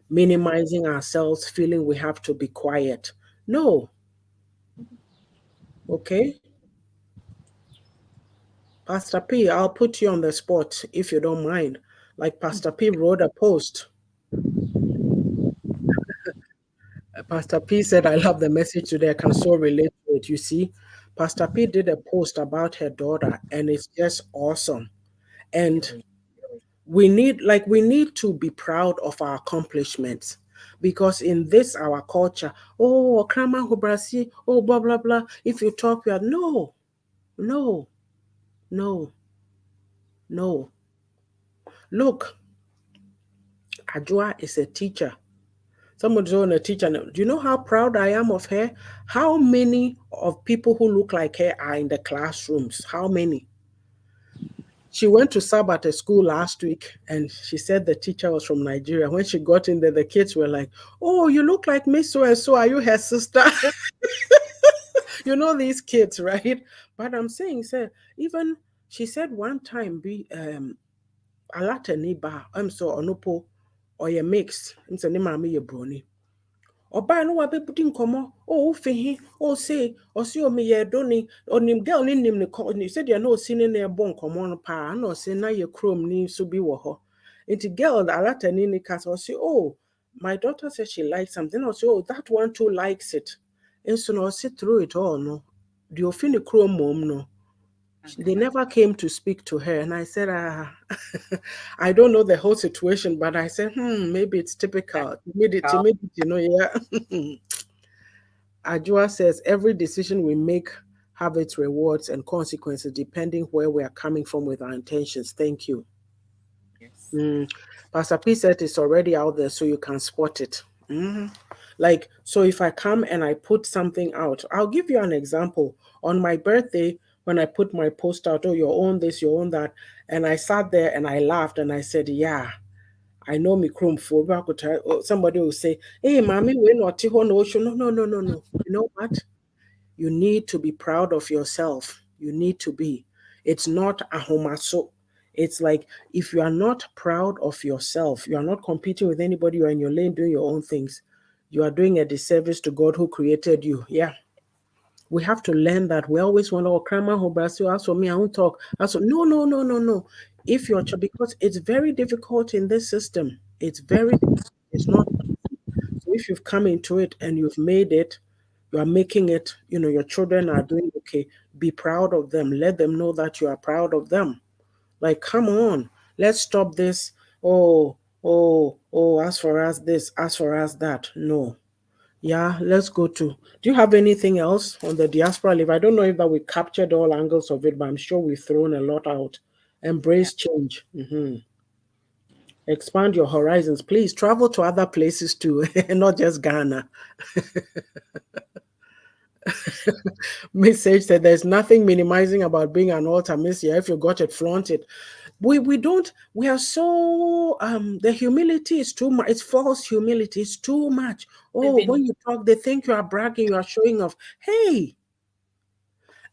minimizing ourselves, feeling we have to be quiet. No, okay? Pastor P, I'll put you on the spot if you don't mind. Like Pastor P wrote a post. Pastor P said, I love the message today. I can so relate to it. You see, Pastor P did a post about her daughter, and it's just awesome. And Really. we need to be proud of our accomplishments, because in this our culture, oh krama hubrasi, oh blah blah blah, if you talk, we are no, no, no, no. Look, Ajua is a teacher. Someone's on a teacher. Do you know how proud I am of her? How many of people who look like her are in the classrooms? How many? She went to sub at a school last week, and she said the teacher was from Nigeria. When she got in there, the kids were like, "Oh, you look like Miss So and so. Are you her sister?" You know these kids, right? But I'm saying, sir, even she said one time, be alatani ba. I'm so onopo or a mix. I'm saying, "Mama, you brony." Ɔbaa no wabɛbudi nkɔmmɔ wofi he ɔse ɔse ɔmeyɛ do ne ɔnim girl ne nim ne sɛdeɛ na ɔsi ne na ɛbɔ nkɔmmɔ no paa na ɔse na yɛ kurom ni nso bi wɔ hɔ nti girl alatani ne ka sɛ ɔse oh my daughter said she likes something ɔse oh that one too likes it nso na ɔse through it all no deɛ ɔfi ne kurom mmom no they never came to speak to her. And I said, I don't know the whole situation, but I said, maybe it's typical. Timidity, you know, yeah. Ajua says, every decision we make have its rewards and consequences depending where we are coming from with our intentions. Thank you. Yes. Mm. Pastor P said it's already out there so you can spot it. Like, so if I come and I put something out, I'll give you an example. On my birthday, when I put my post out, oh, you own this, you own that, and I sat there and I laughed and I said, yeah, I know me chrome for somebody will say, hey, mommy, we're not no, no, no, no, no. You know what? You need to be proud of yourself. You need to be. It's not a homaso. It's like if you are not proud of yourself, you are not competing with anybody, you're in your lane doing your own things. You are doing a disservice to God who created you. Yeah. We have to learn that. We always want, oh, grandma, as for me, I won't talk. As for, no, no, no, no, no. If you're, because it's very difficult in this system. It's very, it's not. So if you've come into it and you've made it, you are making it, your children are doing okay, be proud of them. Let them know that you are proud of them. Like, come on, let's stop this. Oh, oh, as for us this, as for us that. No. Yeah, let's go to. Do you have anything else on the diaspora live? I don't know if that we captured all angles of it, but I'm sure we've thrown a lot out. Yeah. Embrace change. Expand your horizons. Please travel to other places too, not just Ghana. Message said there's nothing minimizing about being an altar miss. Yeah, if you got it, flaunt it. We don't, we are so the humility is too much. It's false humility, it's too much. Oh, Living. when you talk, they think you are bragging, you are showing off. Hey,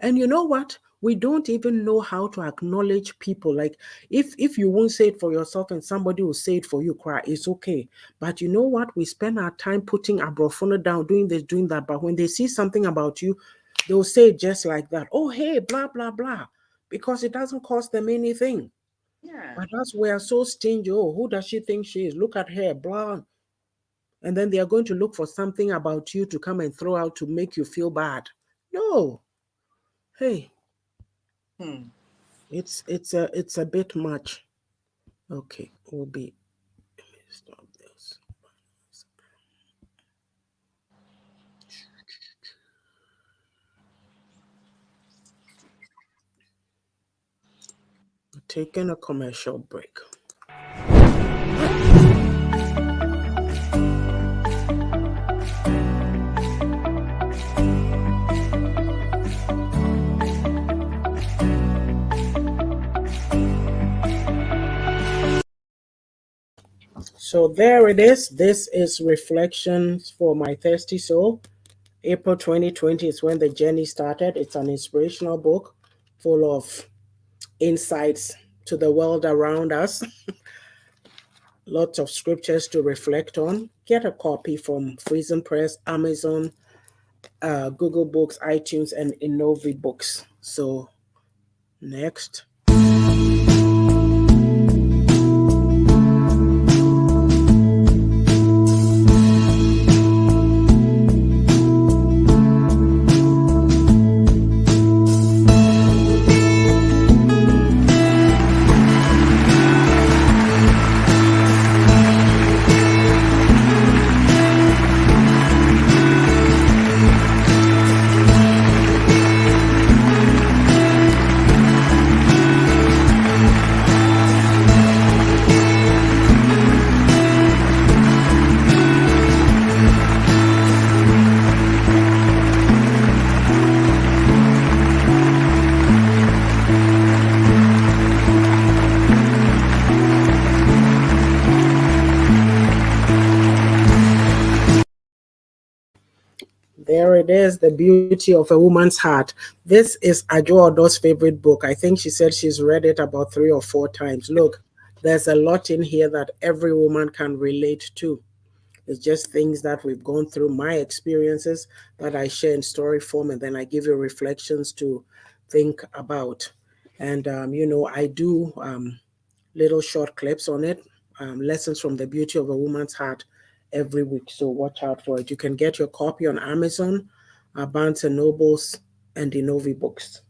and you know what? We don't even know how to acknowledge people. Like if you won't say it for yourself and somebody will say it for you, cry, it's okay. But you know what? We spend our time putting our brophone down, doing this, doing that. But when they see something about you, they'll say it just like that. Oh, hey, blah, blah, blah. Because it doesn't cost them anything. Yeah. But us, we are so stingy. Oh, who does she think she is? Look at her, blah. And then they are going to look for something about you to come and throw out to make you feel bad. No. Hey, Hmm. it's a bit much. Okay, we'll be stop this. taking a commercial break. So there it is. This is Reflections for My Thirsty Soul. April 2020 is when the journey started. It's an inspirational book full of insights to the world around us. Lots of scriptures to reflect on. Get a copy from Freezing Press, Amazon, Google Books, iTunes, and Innovi Books. So next. There it is, The Beauty of a Woman's Heart. This is Ajo Odo's favorite book. I think she said she's read it about 3 or 4 times. Look, there's a lot in here that every woman can relate to. It's just things that we've gone through, my experiences that I share in story form, and then I give you reflections to think about. And, I do little short clips on it, lessons from The Beauty of a Woman's Heart every week. So watch out for it. You can get your copy on Amazon, Barnes and Nobles, and Innovi Books.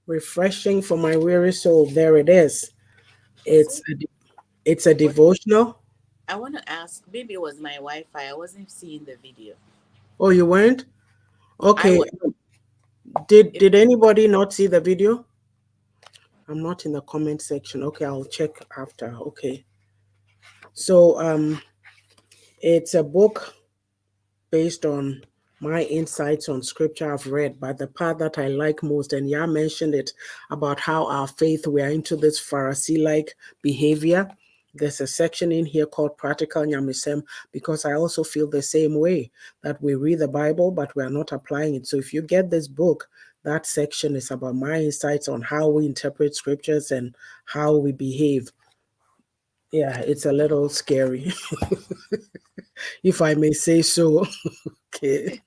Refreshing for my weary soul. There it is. It's a devotional. I want to ask, maybe it was my Wi-Fi. I wasn't seeing the video. Oh, you weren't? Okay. was. Did anybody not see the video? I'm not in the comment section. Okay, I'll check after. Okay. So it's a book based on my insights on scripture I've read, but the part that I like most, and Ya mentioned it, about how our faith, we are into this Pharisee-like behavior. There's a section in here called Practical Nyamisem, because I also feel the same way, that we read the Bible, but we are not applying it. So if you get this book, that section is about my insights on how we interpret scriptures and how we behave. Yeah, it's a little scary, if I may say so. Okay.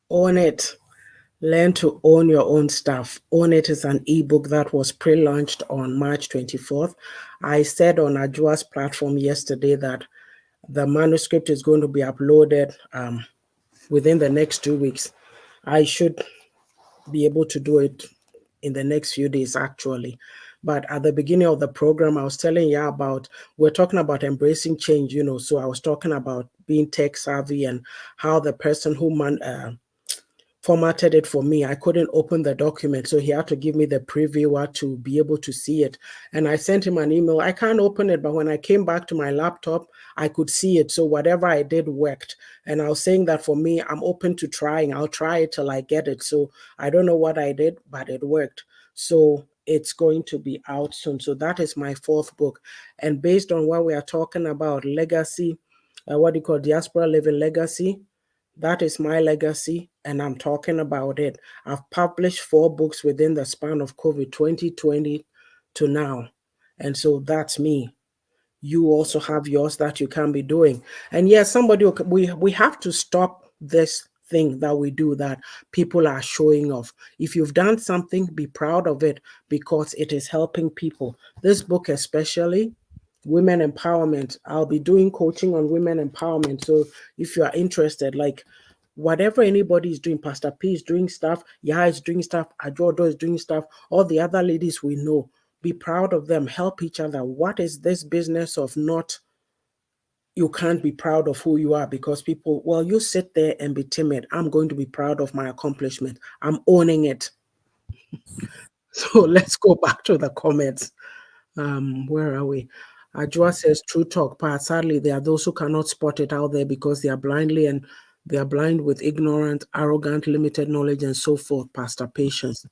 Own it. Learn to own your own stuff. Own It is an ebook that was pre launched on March 24th. I said on Ajua's platform yesterday that the manuscript is going to be uploaded within the next 2 weeks. I should be able to do it in the next few days, actually. But at the beginning of the program, I was telling you about, we're talking about embracing change, So I was talking about being tech savvy and how the person who formatted it for me. I couldn't open the document, so he had to give me the previewer to be able to see it. And I sent him an email. I can't open it, but when I came back to my laptop, I could see it. So whatever I did worked. And I was saying that for me, I'm open to trying. I'll try it till I get it. So I don't know what I did, but it worked. So it's going to be out soon. So that is my fourth book. And based on what we are talking about, legacy, what do you call diaspora living legacy? That is my legacy, and I'm talking about it. I've published 4 books within the span of COVID 2020 to now. And so that's me. You also have yours that you can be doing. And yes, we have to stop this thing that we do that people are showing off. If you've done something, be proud of it because it is helping people. This book, especially women empowerment, I'll be doing coaching on women empowerment. So if you are interested, like whatever anybody is doing, Pastor P is doing stuff, Yaa is doing stuff, Ajodo is doing stuff, all the other ladies we know, be proud of them, help each other. What is this business of not, you can't be proud of who you are because people, well, you sit there and be timid. I'm going to be proud of my accomplishment. I'm owning it. So let's go back to the comments. Where are we? Ajua says, true talk, but sadly, there are those who cannot spot it out there because they are blind with ignorant, arrogant, limited knowledge, and so forth. Pastor Patience.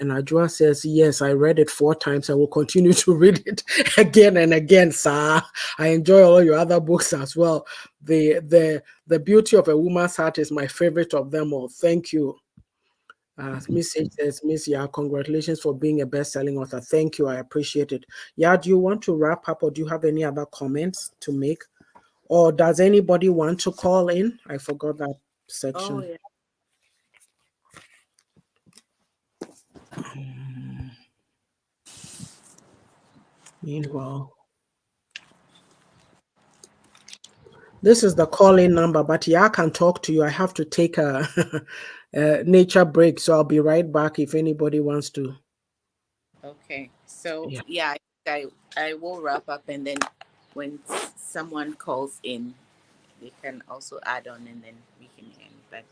And Ajua says, yes, I read it 4 times. I will continue to read it again and again, sir. I enjoy all your other books as well. The Beauty of a Woman's Heart is my favorite of them all. Thank you. Miss H says, Miss Ya, congratulations for being a best-selling author. Thank you. I appreciate it. Yeah, do you want to wrap up or do you have any other comments to make? Or does anybody want to call in? I forgot that Oh section. yeah. Meanwhile, this is the call-in number, but yeah, I can talk to you. I have to take a nature break, so I'll be right back if anybody wants to. Okay. So Yeah. yeah, I will wrap up, and then when someone calls in, they can also add on, and then we can end. But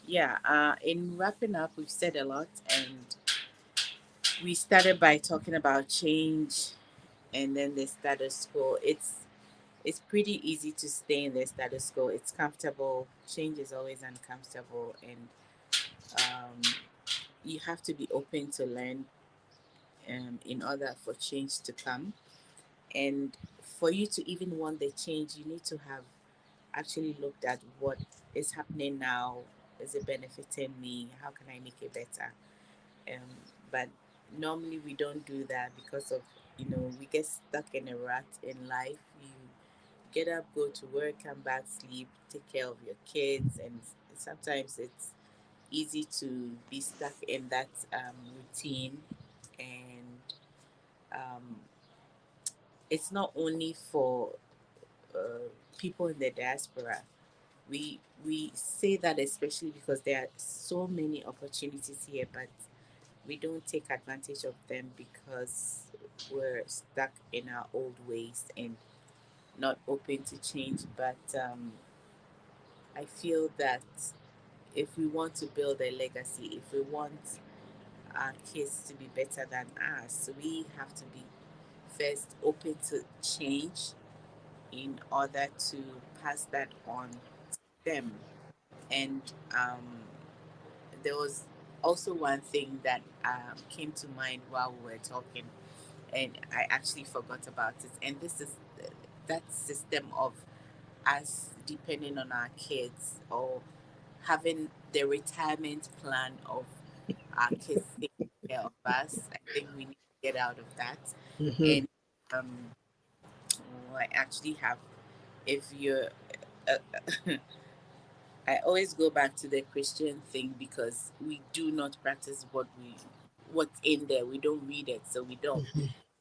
yeah, in wrapping up, we've said a lot, and we started by talking about change, and then the status quo. It's pretty easy to stay in the status quo. It's comfortable. Change is always uncomfortable, and um, you have to be open to learn in order for change to come. And for you to even want the change, you need to have actually looked at what is happening now. Is it benefiting me? How can I make it better? But normally we don't do that because of, we get stuck in a rut in life. You get up, go to work, come back, sleep, take care of your kids, and sometimes it's easy to be stuck in that routine. And um, it's not only for people in the diaspora. We say that especially because there are so many opportunities here, but we don't take advantage of them because we're stuck in our old ways and not open to change. But I feel that if we want to build a legacy, if we want our kids to be better than us, we have to be first open to change in order to pass that on to them. And there was also one thing that came to mind while we were talking, and I actually forgot about it. And this is that system of us depending on our kids or having the retirement plan of our kids taking care of us. I think we need to get out of that. Mhm. And um, I actually have, if you're, uh, I always go back to the Christian thing because we do not practice what's in there. We don't read it, so we don't.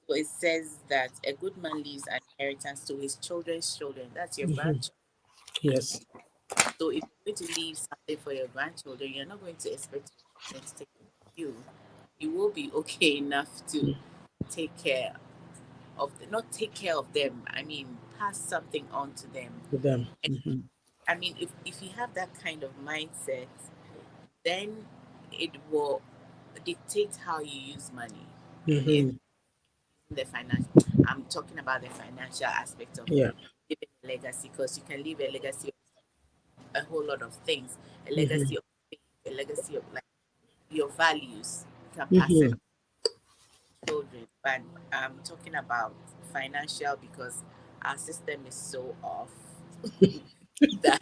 So it says that a good man leaves an inheritance to his children's children. That's your Mhm. grandchildren. Yes. So if you're going to leave something for your grandchildren, you're not going to expect your children to take care of you. You will be okay enough to take care not take care of them. I mean, pass something on to them. To them. And I mean, if you have that kind of mindset, then it will dictate how you use money. And if Mm-hmm. the financial, I'm talking about the financial aspect of Yeah. leaving a legacy, because you can leave a legacy of a whole lot of things, a Mm-hmm. legacy of faith, a legacy of like your values. You can pass it Mm-hmm. on to children. But I'm talking about financial because our system is so off that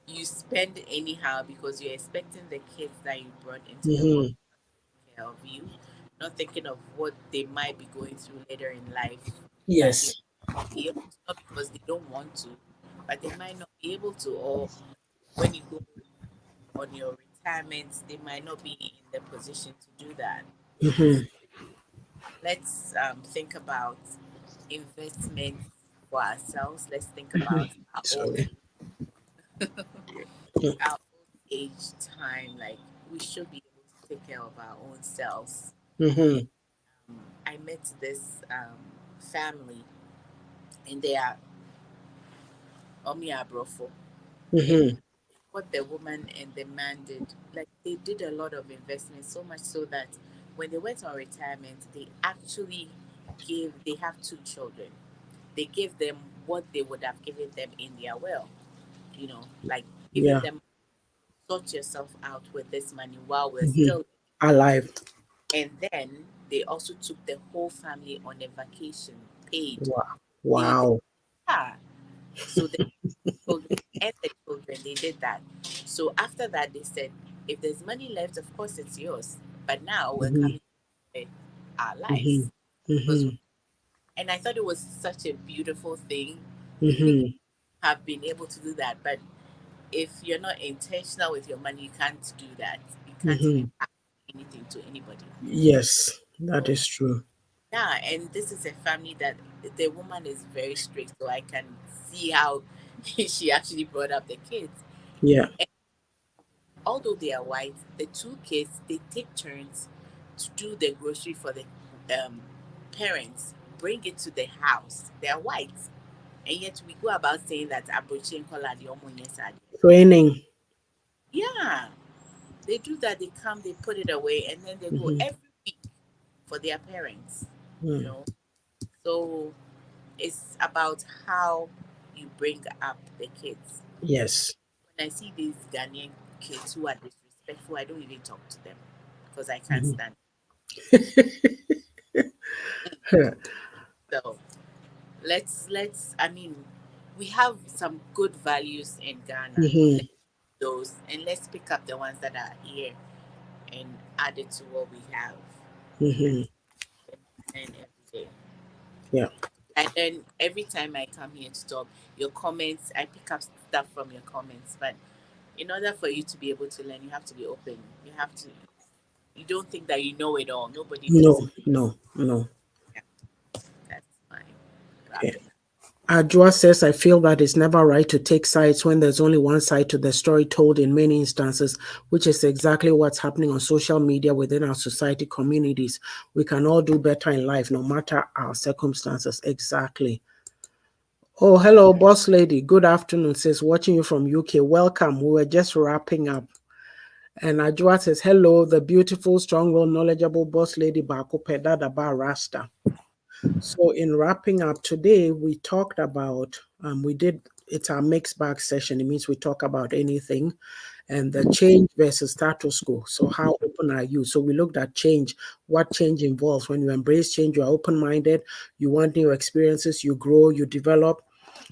you spend anyhow because you're expecting the kids that you brought into the world Mm-hmm. to take care of you, not thinking of what they might be going through later in life that they Yes. be able to, not because they don't want to, but they might not be able to, or when you go on your retirement, they might not be in the position to do that. Mm-hmm. Let's think about investments for ourselves. Let's think about Sorry. our old age time. Like we should be able to take care of our own selves. Mm-hmm. I met this family, and they are Omia Brofo, and Mm-hmm. what the woman and the man did, like they did a lot of investment, so much so that when they went on retirement, they actually they have two children. They gave them what they would have given them in their will, like giving Yeah. them sort yourself out with this money while we're Mm-hmm. still. Alive. And then they also took the whole family on a vacation, paid. Wow. They did, Wow. yeah. So the children and the children, they did that. So after that, they said, if there's money left, of course it's yours. But now we're Mm-hmm. coming to our Mm-hmm. lives. Because, Mm-hmm. and I thought it was such a beautiful thing Mm-hmm. have been able to do that. But if you're not intentional with your money, you can't do that. You can't Mm-hmm. even ask anything to anybody. Yes, that So is true. yeah, and this is a family that the woman is very strict, so I can see how she actually brought up the kids. Yeah. And although they are white, the two kids they take turns to do the grocery for the um, parents, bring it to the house. They are white, and yet we go about saying that Abrochi and Kola the Omo. Training. Yeah, they do that. They come, they put it away, and then they go Mm-hmm. every week for their parents. You Mm. know, so it's about how you bring up the kids. Yes. When I see these Ghanaian kids who are disrespectful, I don't even talk to them because I can't Mm-hmm. stand it. So let's I mean, we have some good values in Ghana. Mm-hmm. Let's those and let's pick up the ones that are here and add it to what we have. And Mm-hmm. learn every day. Yeah. I learn every time I come here to talk. Your comments, I pick up stuff from your comments. But in order for you to be able to learn, you have to be open. You have to. You don't think that you know it all. Nobody knows No, it. no, no. Yeah, that's fine. Okay. Wrapping up. Ajua says, I feel that it's never right to take sides when there's only one side to the story told in many instances, which is exactly what's happening on social media within our society communities. We can all do better in life, no matter our circumstances. Exactly. Oh, hello, boss lady. Good afternoon. Says, watching you from UK. Welcome. We were just wrapping up. And Ajua says, hello, the beautiful, strong, well, knowledgeable boss lady Bako Pedada Bar Rasta. So in wrapping up today, we talked about, it's our mixed bag session. It means we talk about anything and the change versus status quo. So how open are you? So we looked at change, what change involves. When you embrace change, you are open-minded, you want new experiences, you grow, you develop,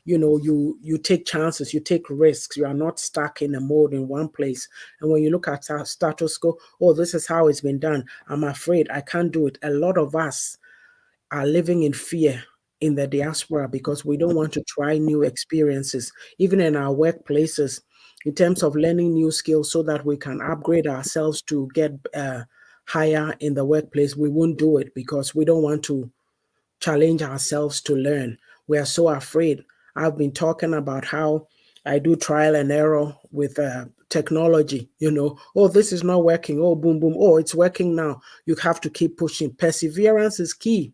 you take chances, you take risks, you are not stuck in a mode in one place. And when you look at our status quo, oh, this is how it's been done, I'm afraid I can't do it. A lot of us are living in fear in the diaspora because we don't want to try new experiences, even in our workplaces, in terms of learning new skills so that we can upgrade ourselves to get higher in the workplace. We won't do it because we don't want to challenge ourselves to learn. We are so afraid. I've been talking about how I do trial and error with technology. Oh, this is not working. Oh, boom, boom. Oh, it's working now. You have to keep pushing. Perseverance is key.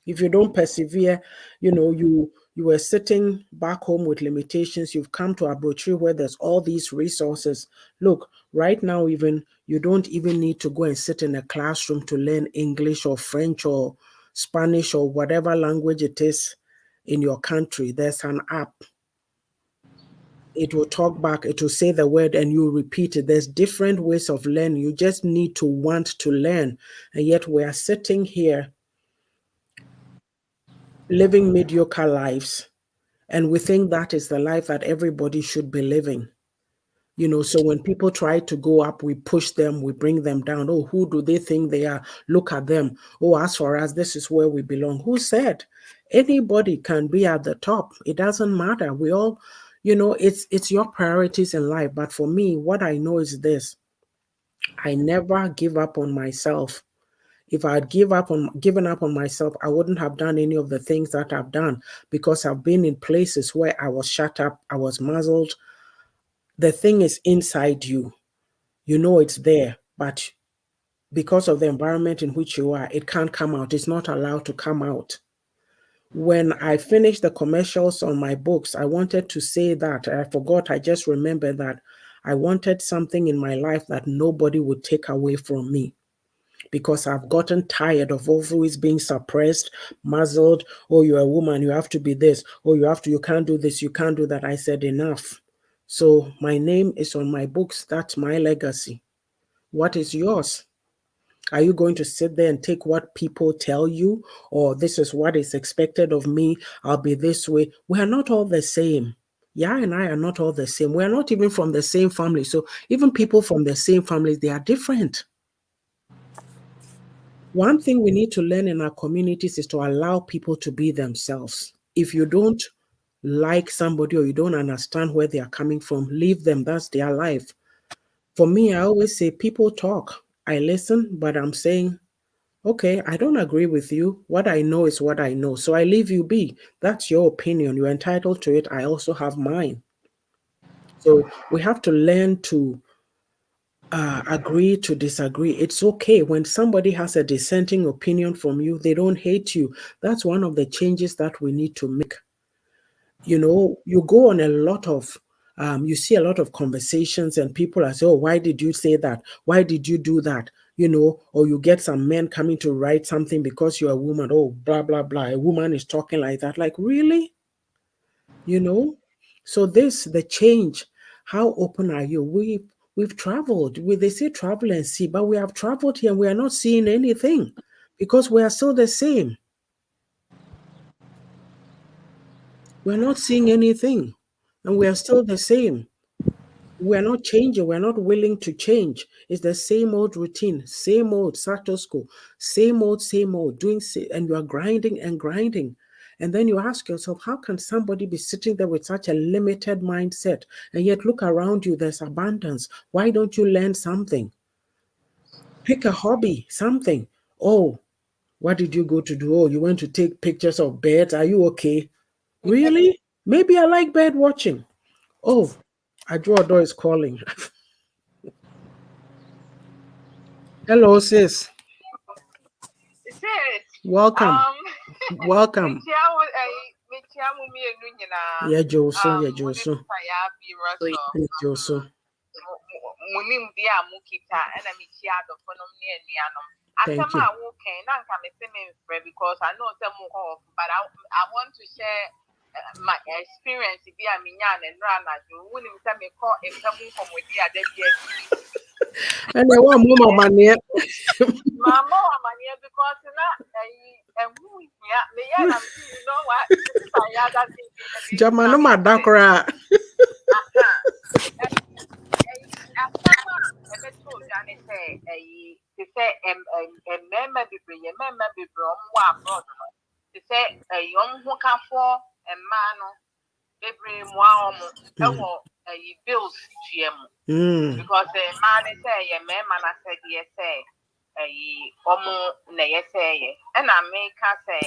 If you don't persevere, you were sitting back home with limitations. You've come to Abrochi where there's all these resources. Look, right now, even you don't even need to go and sit in a classroom to learn English or French or Spanish or whatever language it is in your country. There's an app. It will talk back, it will say the word, and you repeat it. There's different ways of learning. You just need to want to learn. And yet we are sitting here living mediocre lives, and we think that is the life that everybody should be living. So when people try to go up, we push them, we bring them down. Oh, who do they think they are? Look at them. Oh, as for us, this is where we belong. Who said? Anybody can be at the top. It doesn't matter. We all, it's your priorities in life. But for me, what I know is this: I never give up on myself. If I had given up on myself, I wouldn't have done any of the things that I've done, because I've been in places where I was shut up, I was muzzled. The thing is inside you. You know it's there, but because of the environment in which you are, it can't come out. It's not allowed to come out. When I finished the commercials on my books, I wanted to say that. I forgot, I just remembered that I wanted something in my life that nobody would take away from me, because I've gotten tired of always being suppressed, muzzled. Oh, you're a woman, you have to be this. Oh, you can't do this, you can't do that. I said enough. So my name is on my books. That's my legacy. What is yours? Are you going to sit there and take what people tell you? Or this is what is expected of me, I'll be this way? We are not all the same. Yeah, and I are not all the same. We are not even from the same family. So even people from the same families, they are different. One thing we need to learn in our communities is to allow people to be themselves. If you don't like somebody or you don't understand where they are coming from, leave them. That's their life. For me, I always say people talk. I listen, but I'm saying, okay, I don't agree with you. What I know is what I know. So I leave you be. That's your opinion. You're entitled to it. I also have mine. So we have to learn to agree to disagree. It's okay when somebody has a dissenting opinion from you, they don't hate you. That's one of the changes that we need to make. You go on a lot of, you see a lot of conversations and people are saying, oh, why did you say that? Why did you do that? Or you get some men coming to write something because you're a woman. Oh, blah, blah, blah. A woman is talking like that. Like, really? you know so the change. How open are you? We've traveled. They say travel and see, but we have traveled here and we are not seeing anything because we are still the same. We're not seeing anything and we are still the same. We're not changing. We're not willing to change. It's the same old routine, same old status quo, same old, and you are grinding and grinding. And then you ask yourself, how can somebody be sitting there with such a limited mindset? And yet look around you, there's abundance. Why don't you learn something? Pick a hobby, something. Oh, what did you go to do? Oh, you went to take pictures of birds. Are you okay? Really? Maybe I like bird watching. Oh, a door is calling. Hello, sis. Sis, Welcome. Welcome. mekyia mo mmienu nyinaa. Yeah, Joso. Yeah, Mo ne Joso. Mr. Yabi Russell. Yeah, Joso. Mo nim di a mo kita ɛna mekyia adɔfonom ne anuanom. Thank Asɛm you. a wokan na nka mese me mfrɛ because I know sɛ mo kɔ off, but I want to share my experience bi a menya na nnura anadwo. Wonim sɛ mekɔ mpam nkɔmmɔdi a da bi asi. And I want more money. Mama wa mania because na ehu hia me ya na you know what this is my other thing. Jamano madakra. Aha. Asama ebe to jane say to say mema bibre ye mema bibre omwa abroad. To say say who can for a man every one bills GM because a man is a man I said yes say nay say and I make her say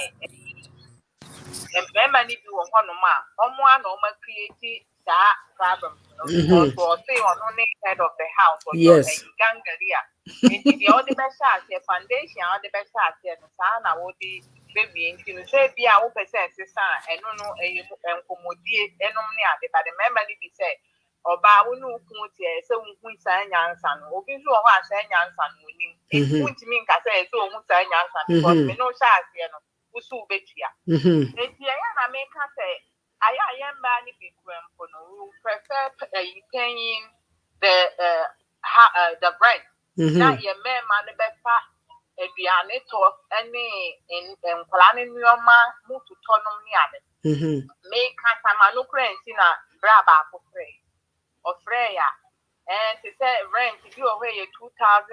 many do one normal create that problem because for say on only head of the house or your gangaria. The other best your foundation, all the best and sana would be baby in say be our percent and no and commodity and but the memory be said or by no so we sign Yansan, open to our sign Yansan winning. It won't mean I say so won't sign Yansan because we know Shas, who so bet ya. It's the I make her say, I am banning people prefer paying the bread. That your man befa aduane to any in planning your man move to tonom ni ade make kasama no currency na braba ko free or freya and to say rent if you away 2,000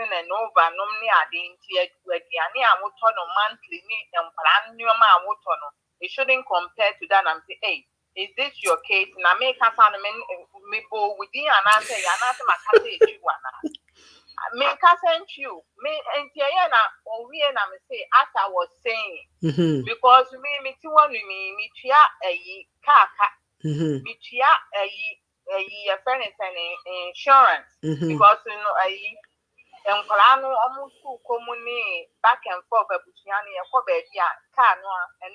and over no ni ade nti aduane a wo tono monthly ni plan your man wo tono it shouldn't compare to that and say hey is this your case na make kasama me bo within an answer ya na say makase ejuwana me can't you me and Tiana or we and I say as I was saying because me to one me tia a kaka me tia a friend is an insurance because you know and Colano almost too common back and forth a Busiani a cover car no and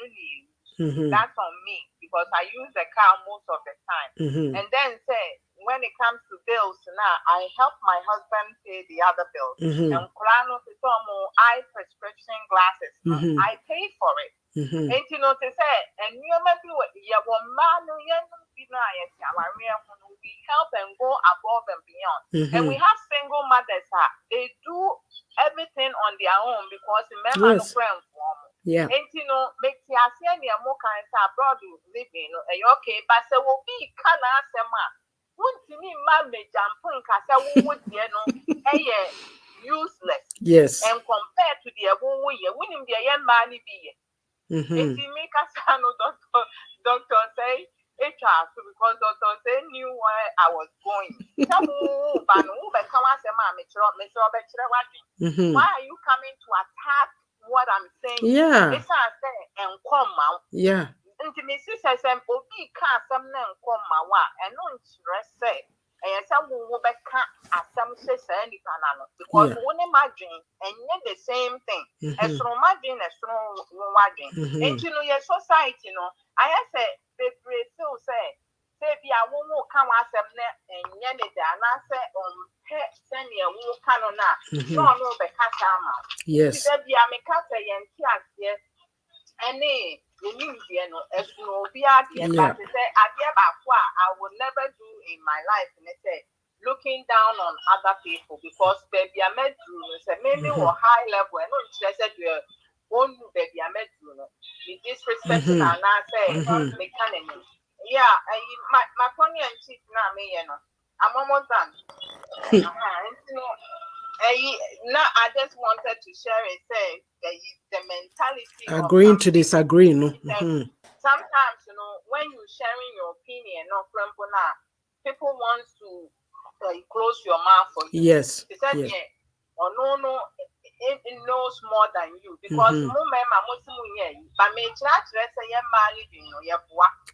that's on me because I use the car most of the time and then say when it comes to bills now, I help my husband pay the other bills. And Kulano eye prescription glasses. I pay for it. And you know to say, and you maybe you will man we help and go above and beyond. And we have single mothers they do everything on their own because remember no friend for yeah. And you know, make the Asian more kind of abroad living okay, but so will be can answer to me, mamma jumping Casa would useless. Yes. And compared to the way you wouldn't be a young man be. If you make us doctor say HR because doctor say knew where I was going. Why are you coming to attack what I'm saying? Yeah. It's I say and come out. Yeah. Intimacy says, and Bobby can't some name come my wa and no stress say, and some will back as some says any canano because one imagine and yet the same thing as from imagine as strong wagging. And you know, your society, I say, the Brazil say be a woman come as a net and yet and I say, send you a woman canona, no, the casama. Yes, be a mecasa and yes. Any as no be idea, but to say idea about what I would never do in my life, and say looking down on other people because baby I met you say maybe or high level and not interested you own baby I met you be disrespecting and I say mechanic. Yeah, my funny and cheap now me I'm almost done. Now I just wanted to share it. Say the mentality. Agreeing to disagree, no. Sometimes when you sharing your opinion, people want to close your mouth for you. Yes. They said yeah, or no, it knows more than you because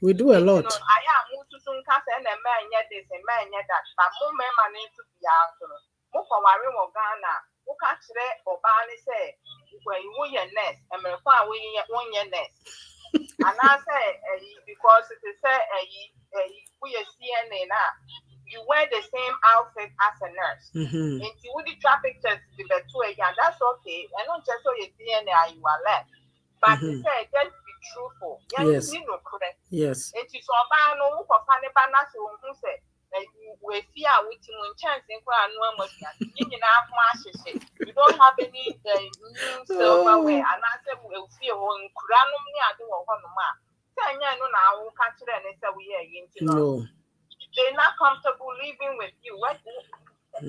we do a lot. I am to soon cast and a man yet this and man yet that, but more need to be answered. Mukawari Ghana, who catch it or Barney say, when you win your nest, and my father win your nest. And I say, because it is we are CNA now, you wear the same outfit as a nurse. And you would traffic test with the 2 again, that's okay. And not just so your DNA you are left. But you say, just be truthful. Yes. Yes. It is all by no for funny banners who said. We fear which chance in you don't have any new silverware, and I said we'll fear one cranum near do one ma. 10 years now, we'll catch it and say we are into they're not comfortable living with you. What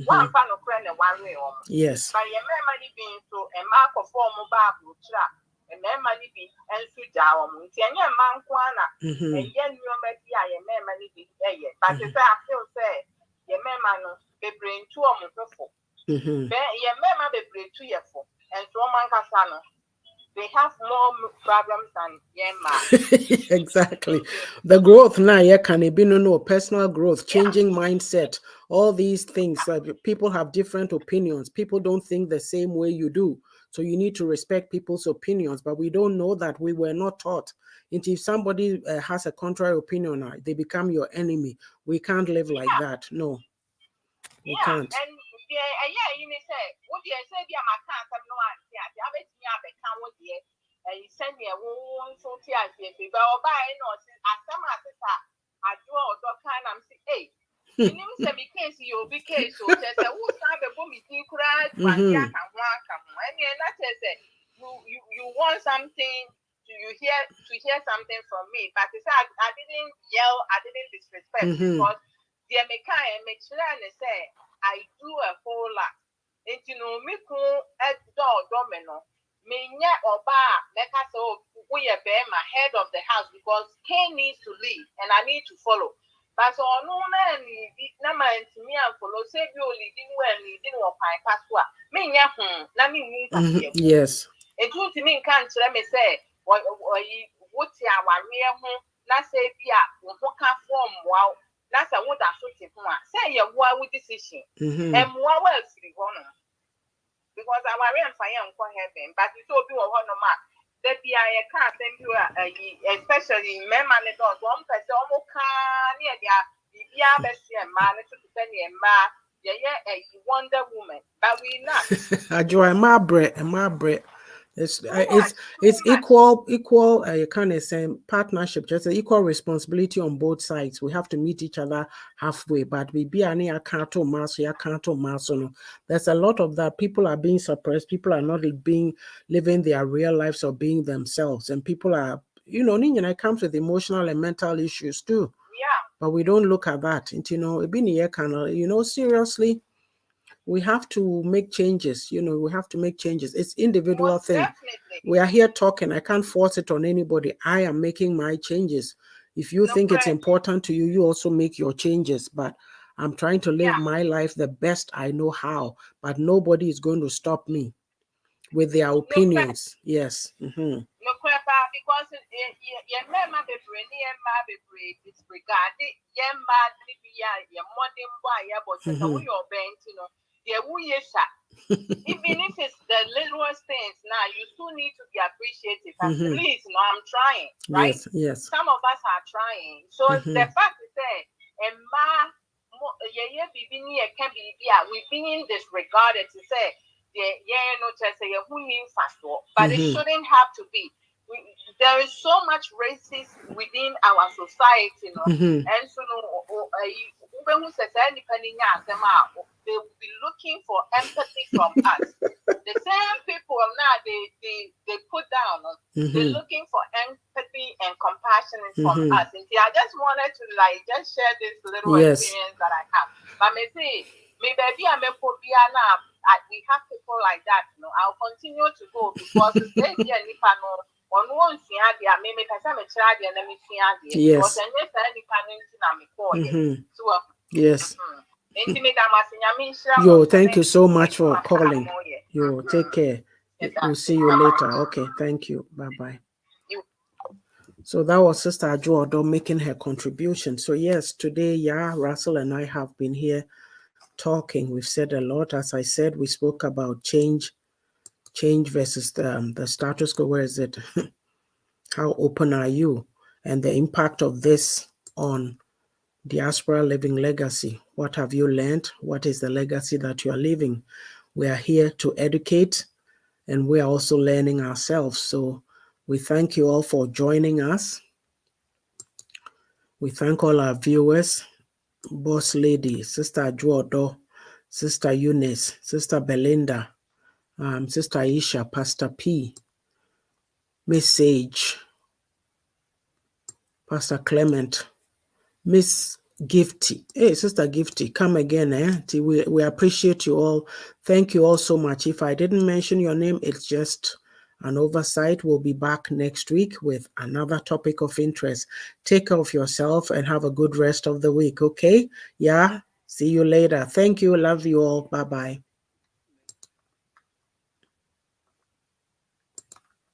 one fan of friend and one way on. Yes. By your memory being so a mark of form of Bible trap. and money be and to down. Tianya Manquana, Mhm. and yen you met the I am money be but if I feel say, your man, be bring 2 months. Mhm. Then your man be bring 2 years and so man casano. They have more problems than Yema. Exactly. The growth now, yeah, can it be no personal growth, changing mindset, all these things. People have different opinions. People don't think the same way you do. So you need to respect people's opinions, but we don't know that. We were not taught. And if somebody has a contrary opinion, they become your enemy. We can't live like that. No, we can't. And you say, what do you say? My can't have no idea. I bet me I can't with you. And you send me a wound so tears, but I'll buy no as some sister. I draw a dog kind. I'm saying, hey, you know, say because you'll be case, so just a wood time before me, you cry, but yeah, can walk. And that says that you want something. You hear something from me, but it's I didn't yell, I didn't disrespect because the American make sure and say I do a whole lot. And you know, me cool at domino. Me nya oba make us so we are my head of the house because Ken needs to lead and I need to follow. But so no man na man to me and follow say you leading well leading or pine paswa. Me nya na me mean Yes. It would mean can't let me say what ya warrior home, not say Pia, what can form wow, that's a wood I shoot him. Say your wild decision. And more well free one. Because I worry and fire and for heaven, but it's all be a one of my. That be I can't send you especially men and dogs, one person almost can near the best and man to send a ma. Yeah, a Wonder Woman, but we not. I join my bread and my bread. It's equal kind of same partnership, just an equal responsibility on both sides. We have to meet each other halfway. But we be any account mass, there's a lot of that. People are being suppressed. People are not living their real lives or being themselves, and people are it comes with emotional and mental issues too. Yeah. But we don't look at that. And it being here kind seriously. We have to make changes. We have to make changes. It's individual Most thing. Definitely. We are here talking. I can't force it on anybody. I am making my changes. If you think it's important to you, you also make your changes. But I'm trying to live my life the best I know how. But nobody is going to stop me with their opinions. Yes. No crap, because your mamma be bringing your mamma be disregarded. Your mamma be your modern boy, but your bent, there we is. Even if it's the littlest things now, you still need to be appreciative. At least, I'm trying, right? Yes. Some of us are trying. So the fact is that, and we've been disregarded to say, but it shouldn't have to be. There is so much racism within our society, and so they will be looking for empathy from us. The same people now they put down, they're looking for empathy and compassion from us. And I just wanted to just share this little experience that I have. But maybe I may put we have people like that, I'll continue to go because they hear Nipano on one thing, I may make a child and let me see because I never any panel. So, yes. Yo, thank you so much for calling. Yo, take care. We'll see you later. Okay, thank you. Bye-bye. So that was Sister Ajuodo making her contribution. So yes, today, Russell and I have been here talking. We've said a lot. As I said, we spoke about change versus the status quo. Where is it? How open are you? And the impact of this on diaspora living legacy. What have you learned? What is the legacy that you are leaving? We are here to educate, and we are also learning ourselves. So we thank you all for joining us. We thank all our viewers, Boss Lady, Sister Ajuodo, Sister Eunice, Sister Belinda, Sister Aisha, Pastor P, Miss Sage, Pastor Clement, Miss Gifty. Hey, Sister Gifty, come again. We appreciate you all. Thank you all so much. If I didn't mention your name, it's just and oversight. We'll be back next week with another topic of interest. Take care of yourself and have a good rest of the week, okay? Yeah, see you later. Thank you. Love you all. Bye-bye.